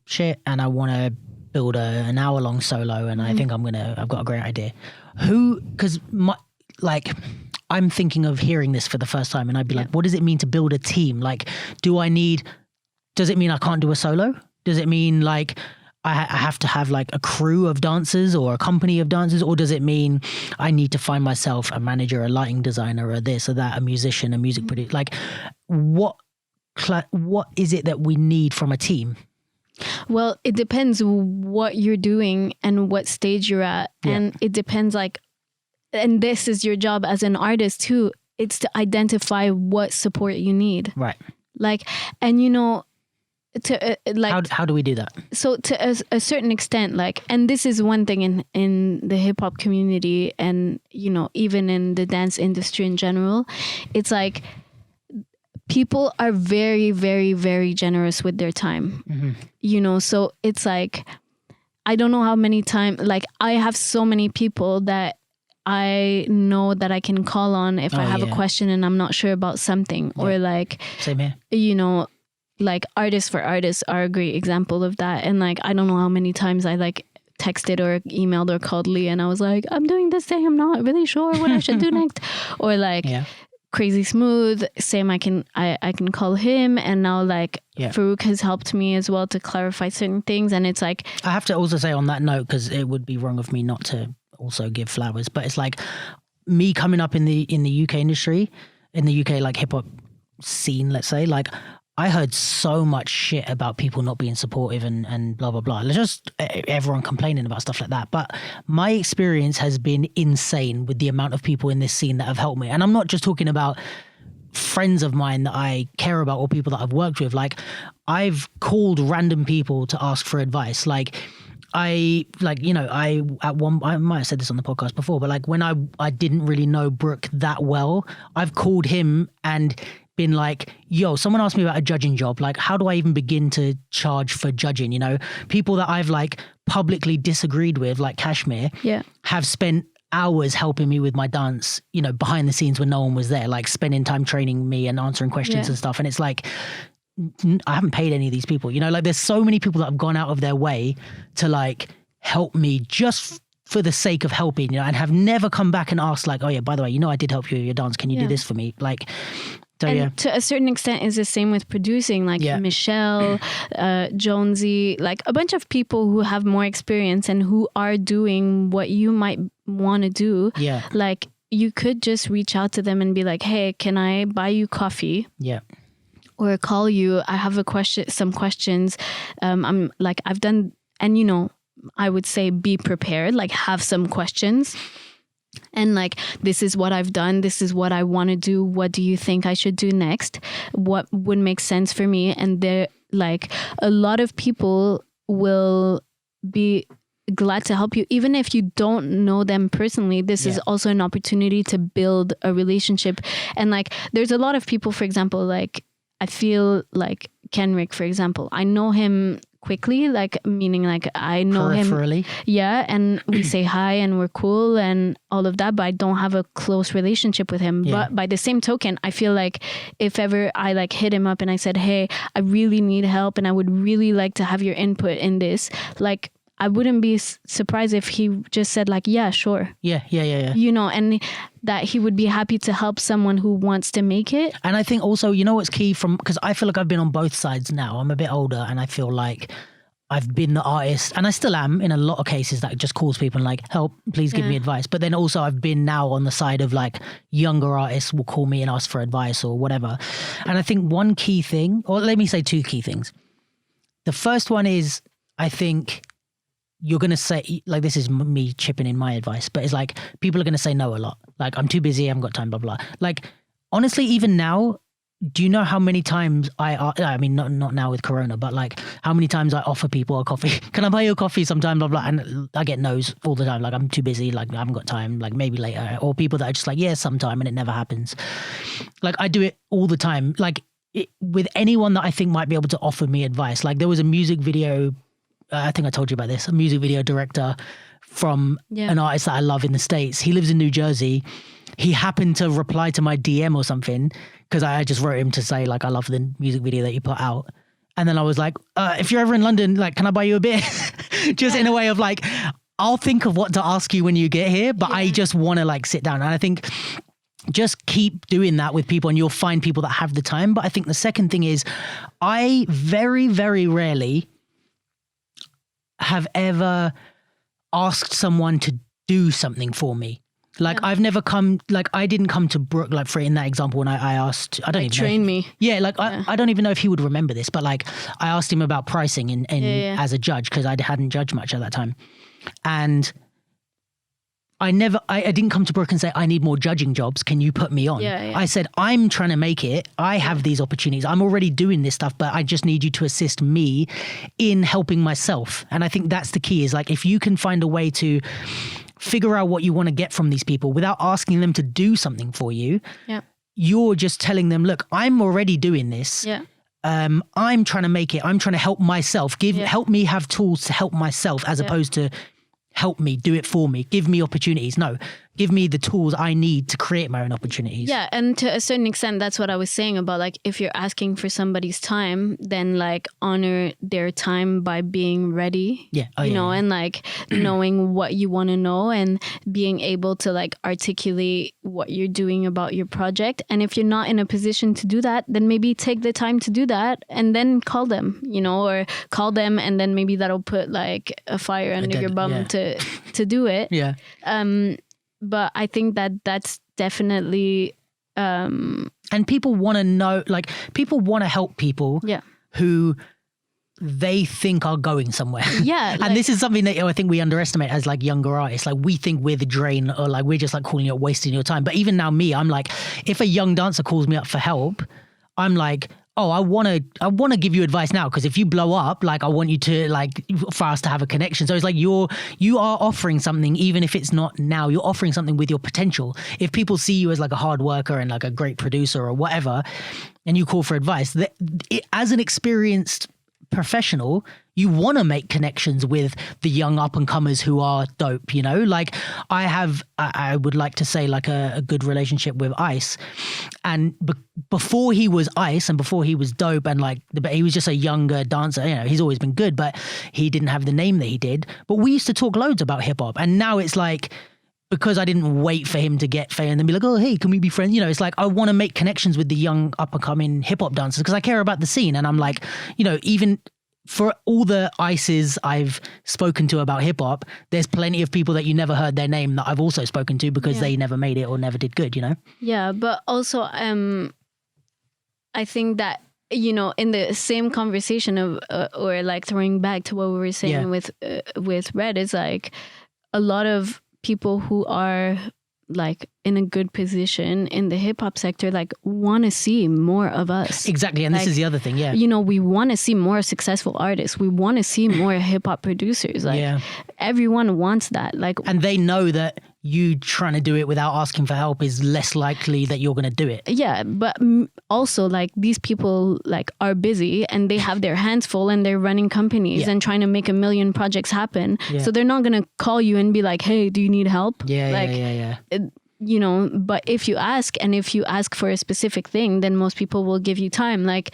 shit and I want to build an hour-long solo and I think I've got a great idea. Because I'm thinking of hearing this for the first time, and I'd be like, what does it mean to build a team? Like, does it mean I can't do a solo? Does it mean like I have to have like a crew of dancers or a company of dancers? Or does it mean I need to find myself a manager, a lighting designer, or this or that, a musician, a music producer? Like, what is it that we need from a team? Well, it depends what you're doing and what stage you're at. Yeah. And it depends and this is your job as an artist too. It's to identify what support you need. Right. Like, and you know, how do we do that? So to a certain extent, like, and this is one thing in the hip hop community and, you know, even in the dance industry in general, it's like people are very, very, very generous with their time, you know? So it's like, I don't know how many times, like I have so many people that I know that I can call on if I have a question and I'm not sure about something, or like, same here. You know, like Artists for Artists are a great example of that. And like, I don't know how many times I like texted or emailed or called Lee and I was like, I'm doing this thing, I'm not really sure what I should do next. Or like Crazy Smooth, same, I can call him. And now like Farouk has helped me as well to clarify certain things. And it's like, I have to also say on that note, because it would be wrong of me not to also give flowers, but it's like me coming up in the UK industry, in the UK like hip hop scene, let's say, like I heard so much shit about people not being supportive and blah blah blah. Just everyone complaining about stuff like that. But my experience has been insane with the amount of people in this scene that have helped me. And I'm not just talking about friends of mine that I care about or people that I've worked with. Like I've called random people to ask for advice. Like I might have said this on the podcast before, but like when I didn't really know Brooke that well, I've called him and been like, yo, someone asked me about a judging job. Like, how do I even begin to charge for judging? You know, people that I've like publicly disagreed with, like Kashmir, have spent hours helping me with my dance, you know, behind the scenes when no one was there, like spending time training me and answering questions and stuff. And it's like, I haven't paid any of these people, you know, like there's so many people that have gone out of their way to like help me just for the sake of helping, you know, and have never come back and asked like, oh yeah, by the way, you know, I did help you with your dance. Can you do this for me? Like, so, and to a certain extent is the same with producing, like Michelle, Jonesy, like a bunch of people who have more experience and who are doing what you might want to do. Yeah. Like you could just reach out to them and be like, hey, can I buy you coffee? Yeah. Or call you. I have some questions. I'm like, I've done, and you know, I would say be prepared, like have some questions. And like, this is what I've done. This is what I want to do. What do you think I should do next? What would make sense for me? And there, like, a lot of people will be glad to help you, even if you don't know them personally. This is also an opportunity to build a relationship. And like, there's a lot of people, for example, like, I feel like Kenrick, for example, I know him quickly, like meaning like I know him. Yeah. And we say hi and we're cool and all of that, but I don't have a close relationship with him. But by the same token, I feel like if ever I like hit him up and I said, hey, I really need help and I would really like to have your input in this, like, I wouldn't be surprised if he just said like, yeah, sure. Yeah. You know, and that he would be happy to help someone who wants to make it. And I think also, you know what's key because I feel like I've been on both sides now. I'm a bit older and I feel like I've been the artist, and I still am in a lot of cases, that just calls people and like, help, please give me advice. But then also I've been now on the side of like younger artists will call me and ask for advice or whatever. And I think one key thing, or let me say two key things. The first one is, I think you're going to say, like, this is me chipping in my advice, but it's like, people are going to say no a lot. Like, I'm too busy, I haven't got time, blah, blah. Like, honestly, even now, do you know how many times I mean, not now with Corona, but like how many times I offer people a coffee? Can I buy you a coffee sometime, blah, blah. And I get no's all the time. Like, I'm too busy, like I haven't got time, like maybe later. Or people that are just like, yeah, sometime, and it never happens. Like, I do it all the time. Like, with anyone that I think might be able to offer me advice. Like, there was a music video, I think I told you about this, a music video director from an artist that I love in the States. He lives in New Jersey. He happened to reply to my DM or something because I just wrote him to say, like, I love the music video that you put out. And then I was like, if you're ever in London, like, can I buy you a beer? Just in a way of like, I'll think of what to ask you when you get here, but I just want to like sit down. And I think just keep doing that with people and you'll find people that have the time. But I think the second thing is I very, very rarely have ever asked someone to do something for me. Like I've never come, like I didn't come to Brooke, like for in that example when I asked, I don't even train know. me. Yeah, like I don't even know if he would remember this, but like I asked him about pricing in as a judge because I hadn't judged much at that time. And I didn't come to Brooke and say, I need more judging jobs. Can you put me on? I said, I'm trying to make it. I have these opportunities. I'm already doing this stuff, but I just need you to assist me in helping myself. And I think that's the key is like, if you can find a way to figure out what you want to get from these people without asking them to do something for you, you're just telling them, look, I'm already doing this. I'm trying to make it. I'm trying to help myself. Help me have tools to help myself as opposed to help me, do it for me, give me opportunities. No, give me the tools I need to create my own opportunities. Yeah, and to a certain extent, that's what I was saying about like, if you're asking for somebody's time, then like honor their time by being ready, you know, and like knowing what you want to know and being able to like articulate what you're doing about your project. And if you're not in a position to do that, then maybe take the time to do that and then call them, you know, or call them and then maybe that'll put like a fire under your bum to do it. But I think that that's definitely... and people want to know, like, people want to help people who they think are going somewhere. And this is something that I think we underestimate as like younger artists. Like we think we're the drain or like we're just like calling it wasting your time. But even now me, I'm like, if a young dancer calls me up for help, I'm like, oh, I want to give you advice now because if you blow up, like I want you to like for us to have a connection. So it's like you are offering something, even if it's not now. You're offering something with your potential. If people see you as like a hard worker and like a great producer or whatever, and you call for advice, as an experienced professional, you want to make connections with the young up and comers who are dope, you know, like I would like to say like a good relationship with Ice, and before he was Ice and before he was dope and like he was just a younger dancer, you know, he's always been good, but he didn't have the name that he did. But we used to talk loads about hip hop, and now it's like, because I didn't wait for him to get famous and then be like, oh, hey, can we be friends? You know, it's like I want to make connections with the young up-and-coming hip-hop dancers because I care about the scene. And I'm like, you know, even for all the Ices I've spoken to about hip-hop, there's plenty of people that you never heard their name that I've also spoken to because they never made it or never did good, you know? Yeah, but also I think that, you know, in the same conversation of or like throwing back to what we were saying with Red, is like a lot of people who are like in a good position in the hip hop sector, like want to see more of us. Exactly. And like, this is the other thing. Yeah. You know, we want to see more successful artists. We want to see more hip hop producers. Like everyone wants that. Like, and they know that you trying to do it without asking for help is less likely that you're going to do it. Yeah. But also like these people like are busy and they have their hands full and they're running companies and trying to make a million projects happen. Yeah. So they're not going to call you and be like, hey, do you need help? You know, but if you ask, and if you ask for a specific thing, then most people will give you time. Like,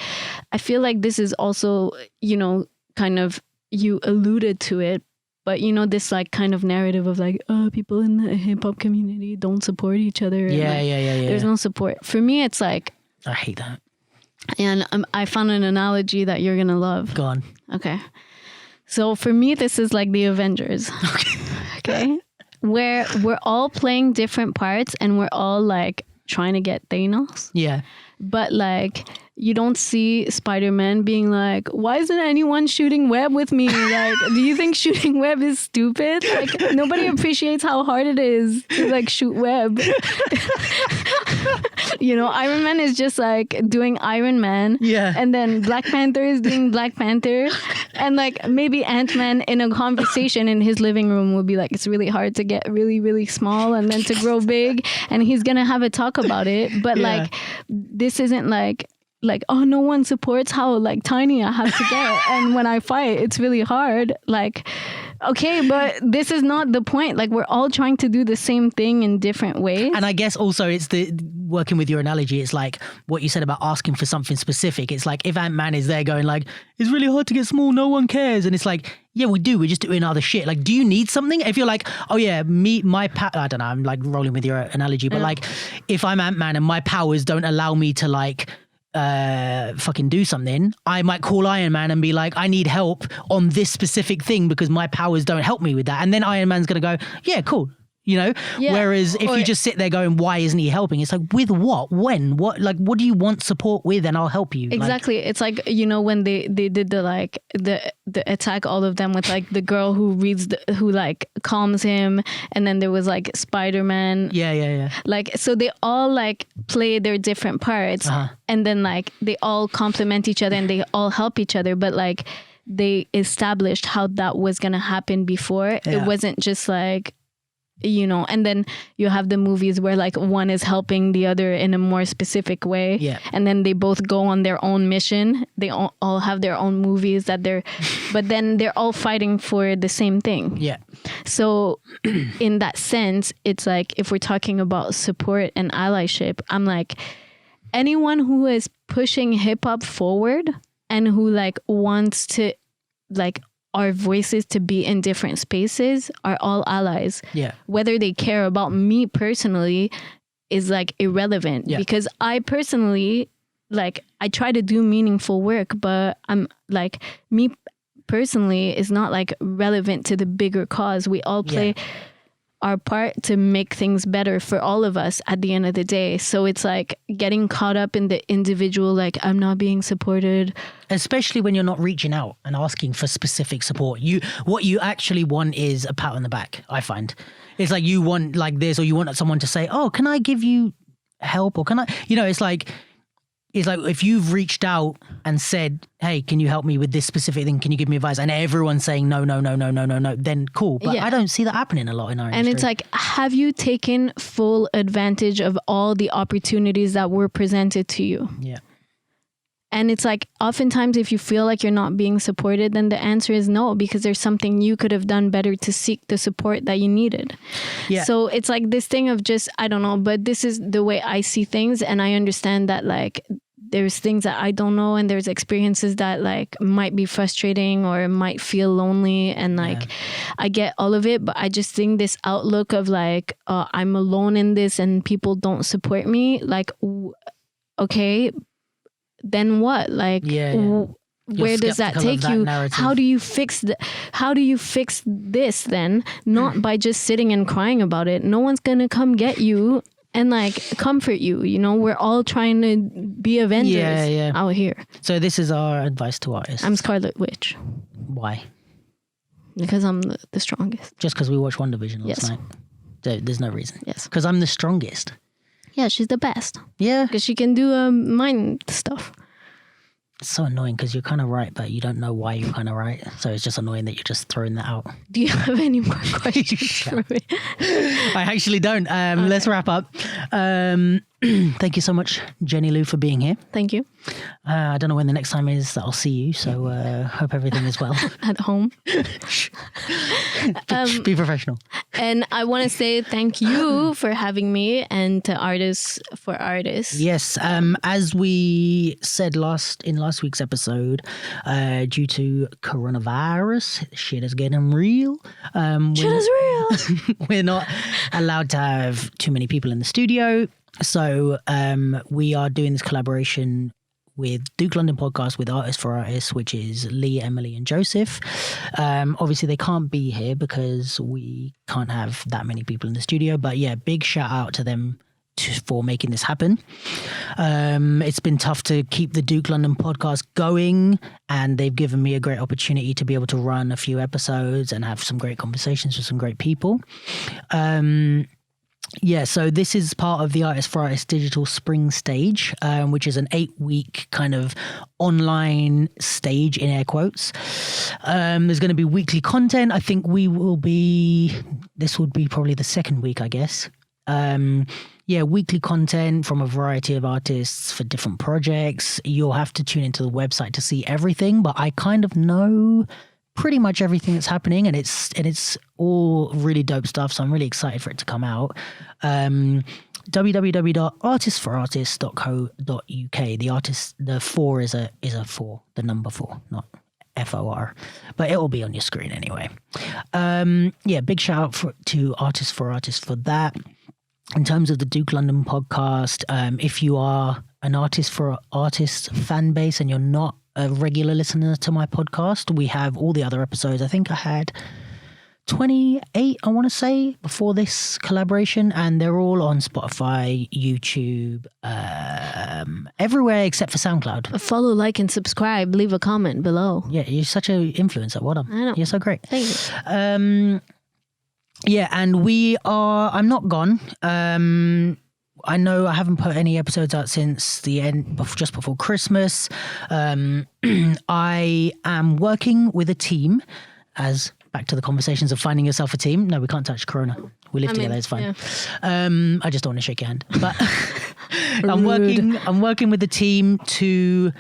I feel like this is also, you know, kind of, you alluded to it, but you know, this like kind of narrative of like, oh, people in the hip hop community don't support each other. Yeah. There's no support. For me, it's like, I hate that. And I found an analogy that you're going to love. Go on. Okay. So for me, this is like the Avengers. Okay. Where we're all playing different parts and we're all like trying to get Thanos. Yeah. But like, you don't see Spider-Man being like, why isn't anyone shooting web with me? Like, do you think shooting web is stupid? Like, nobody appreciates how hard it is to like shoot web. You know, Iron Man is just like doing Iron Man. Yeah. And then Black Panther is doing Black Panther. And like maybe Ant-Man in a conversation in his living room will be like, it's really hard to get really, really small and then to grow big. And he's going to have a talk about it. But like, this isn't like, oh, no one supports how like tiny I have to get. And when I fight, it's really hard. Like, okay, but this is not the point. Like, we're all trying to do the same thing in different ways. And I guess also it's working with your analogy, it's like what you said about asking for something specific. It's like if Ant-Man is there going like, it's really hard to get small, no one cares. And it's like, yeah, we do. We're just doing other shit. Like, do you need something? If you're like, oh yeah, I don't know, I'm like rolling with your analogy, but like if I'm Ant-Man and my powers don't allow me to like, fucking do something, I might call Iron Man and be like, I need help on this specific thing because my powers don't help me with that. And then Iron Man's going to go, yeah, cool. You know, whereas if you just sit there going, why isn't he helping? It's like, with what? When? What? Like, what do you want support with? And I'll help you. Exactly. Like, it's like, you know, when they did the attack all of them with like the girl who who like calms him. And then there was like Spider-Man. Yeah. Like, so they all like play their different parts. And then like they all complement each other and they all help each other. But like they established how that was going to happen before. Yeah. It wasn't just like, you know, and then you have the movies where like one is helping the other in a more specific way. Yeah. And then they both go on their own mission. They all have their own movies but then they're all fighting for the same thing. Yeah. So in that sense, it's like, if we're talking about support and allyship, I'm like, anyone who is pushing hip hop forward and who like wants to like our voices to be in different spaces are all allies. Yeah. Whether they care about me personally is like irrelevant because I personally, like, I try to do meaningful work, but I'm like, me personally is not like relevant to the bigger cause. We all play our part to make things better for all of us at the end of the day. So it's like getting caught up in the individual, like, I'm not being supported. Especially when you're not reaching out and asking for specific support. What you actually want is a pat on the back, I find. It's like you want like this, or you want someone to say, oh, can I give you help? Or can I, you know, it's like if you've reached out and said, hey, can you help me with this specific thing? Can you give me advice? And everyone's saying no, then cool. But I don't see that happening a lot in our industry. And it's like, have you taken full advantage of all the opportunities that were presented to you? Yeah. And it's like, oftentimes if you feel like you're not being supported, then the answer is no, because there's something you could have done better to seek the support that you needed. Yeah. So it's like this thing of just, I don't know, but this is the way I see things. And I understand that like, there's things that I don't know, and there's experiences that like might be frustrating or might feel lonely, and like I get all of it, but I just think this outlook of like I'm alone in this and people don't support me, like okay, then what? Like where does that take you? Narrative. How do you fix this then? Not by just sitting and crying about it. No one's gonna come get you and like comfort you, you know. We're all trying to be Avengers out here. So this is our advice to artists. I'm Scarlet Witch. Why? Because I'm the strongest. Just because we watched WandaVision last night? There's no reason. Yes. Because I'm the strongest. Yeah, she's the best. Yeah. Because she can do mind stuff. It's so annoying because you're kind of right, but you don't know why you're kind of right. So it's just annoying that you're just throwing that out. Do you have any more questions for me? I actually don't. Let's wrap up. Thank you so much, Geni Lou, for being here. Thank you. I don't know when the next time is that I'll see you, so hope everything is well. At home. Be professional. And I want to say thank you for having me, and to Artists for Artists. Yes, as we said in last week's episode, due to coronavirus, shit is getting real. Shit is real. We're not allowed to have too many people in the studio. So we are doing this collaboration with Duke London Podcast with Artists for Artists, which is Lee, Emily and Joseph. Obviously they can't be here because we can't have that many people in the studio, but yeah, big shout out to them for making this happen. It's been tough to keep the Duke London Podcast going, and they've given me a great opportunity to be able to run a few episodes and have some great conversations with some great people. Yeah, so this is part of the Artists for Artists Digital Spring Stage, which is an 8-week kind of online stage, in air quotes. There's going to be weekly content. I think this would be probably the second week, I guess. Weekly content from a variety of artists for different projects. You'll have to tune into the website to see everything, but I kind of know pretty much everything that's happening, and it's all really dope stuff, so I'm really excited for it to come out. www.artistforartists.co.uk. The 4 is a 4, the number 4, not FOR, but it will be on your screen anyway. Big shout out to Artists for Artists for that. In terms of the Duke London podcast, if you are an Artist for Artists fan base and you're not a regular listener to my podcast, we have all the other episodes. I think I had 28, I want to say, before this collaboration, and they're all on Spotify, YouTube, everywhere except for SoundCloud. Follow, like, and subscribe. Leave a comment below. Yeah, you're such an influencer. What up? I know. You're so great. Thank you. And I'm not gone. I know I haven't put any episodes out since the end, just before Christmas. I am working with a team as... Back to the conversations of finding yourself a team. No, we can't touch Corona. We live together. It's fine. Yeah. I just don't want to shake your hand. But I'm working with the team to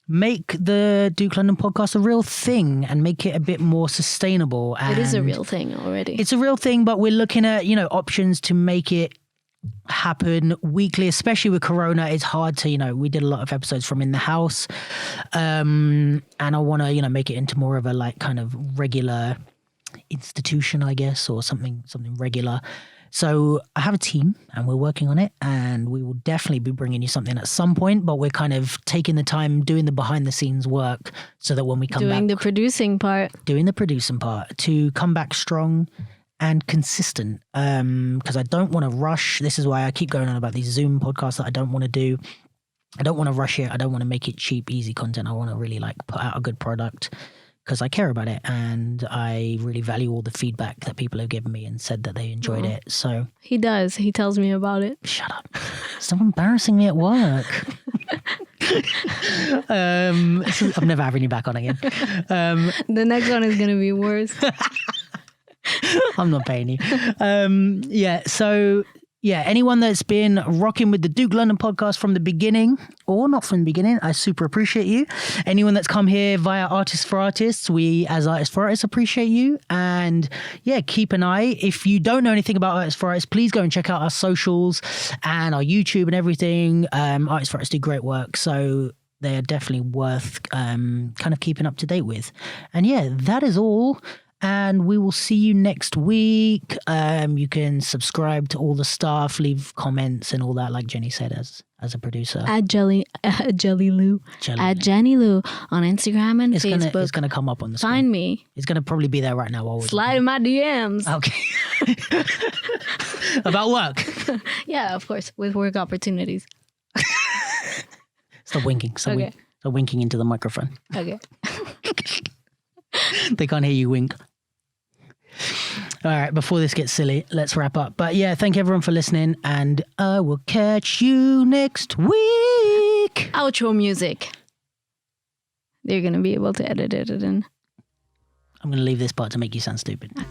make the Duke London podcast a real thing and make it a bit more sustainable. And it is a real thing already. It's a real thing, but we're looking at, options to make it happen weekly, especially with Corona. It's hard to, we did a lot of episodes from in the house. And I want to, make it into more of a kind of regular institution, I guess, or something regular. So I have a team and we're working on it, and we will definitely be bringing you something at some point, but we're kind of taking the time doing the behind the scenes work so that when we come back, doing the producing part to come back strong and consistent, because I don't want to rush. This is why I keep going on about these Zoom podcasts that I don't want to do. I don't want to rush it. I don't want to make it cheap, easy content. I want to really put out a good product because I care about it, and I really value all the feedback that people have given me and said that they enjoyed it. So he does. He tells me about it. Shut up! Stop embarrassing me at work. I'm never having you back on again. The next one is going to be worse. I'm not paying you. Anyone that's been rocking with the Duke London podcast from the beginning, or not from the beginning, I super appreciate you. Anyone that's come here via Artists for Artists, we as Artists for Artists appreciate you. And keep an eye. If you don't know anything about Artists for Artists, please go and check out our socials and our YouTube and everything. Artists for Artists do great work, so they're definitely worth kind of keeping up to date with. And that is all. And we will see you next week. You can subscribe to all the stuff, leave comments and all that, like Jenny said, as a producer. At Geni Lou. At Geni Lou on Instagram and Facebook. It's going to come up on the screen. Find me. It's going to probably be there right now. While we're Slide in my DMs. Okay. About work. Yeah, of course. With work opportunities. Stop winking. Stop winking into the microphone. Okay. They can't hear you wink. All right, before this gets silly, let's wrap up. But thank everyone for listening, and I will catch you next week. Outro music. You're going to be able to edit it in. I'm going to leave this part to make you sound stupid. Okay.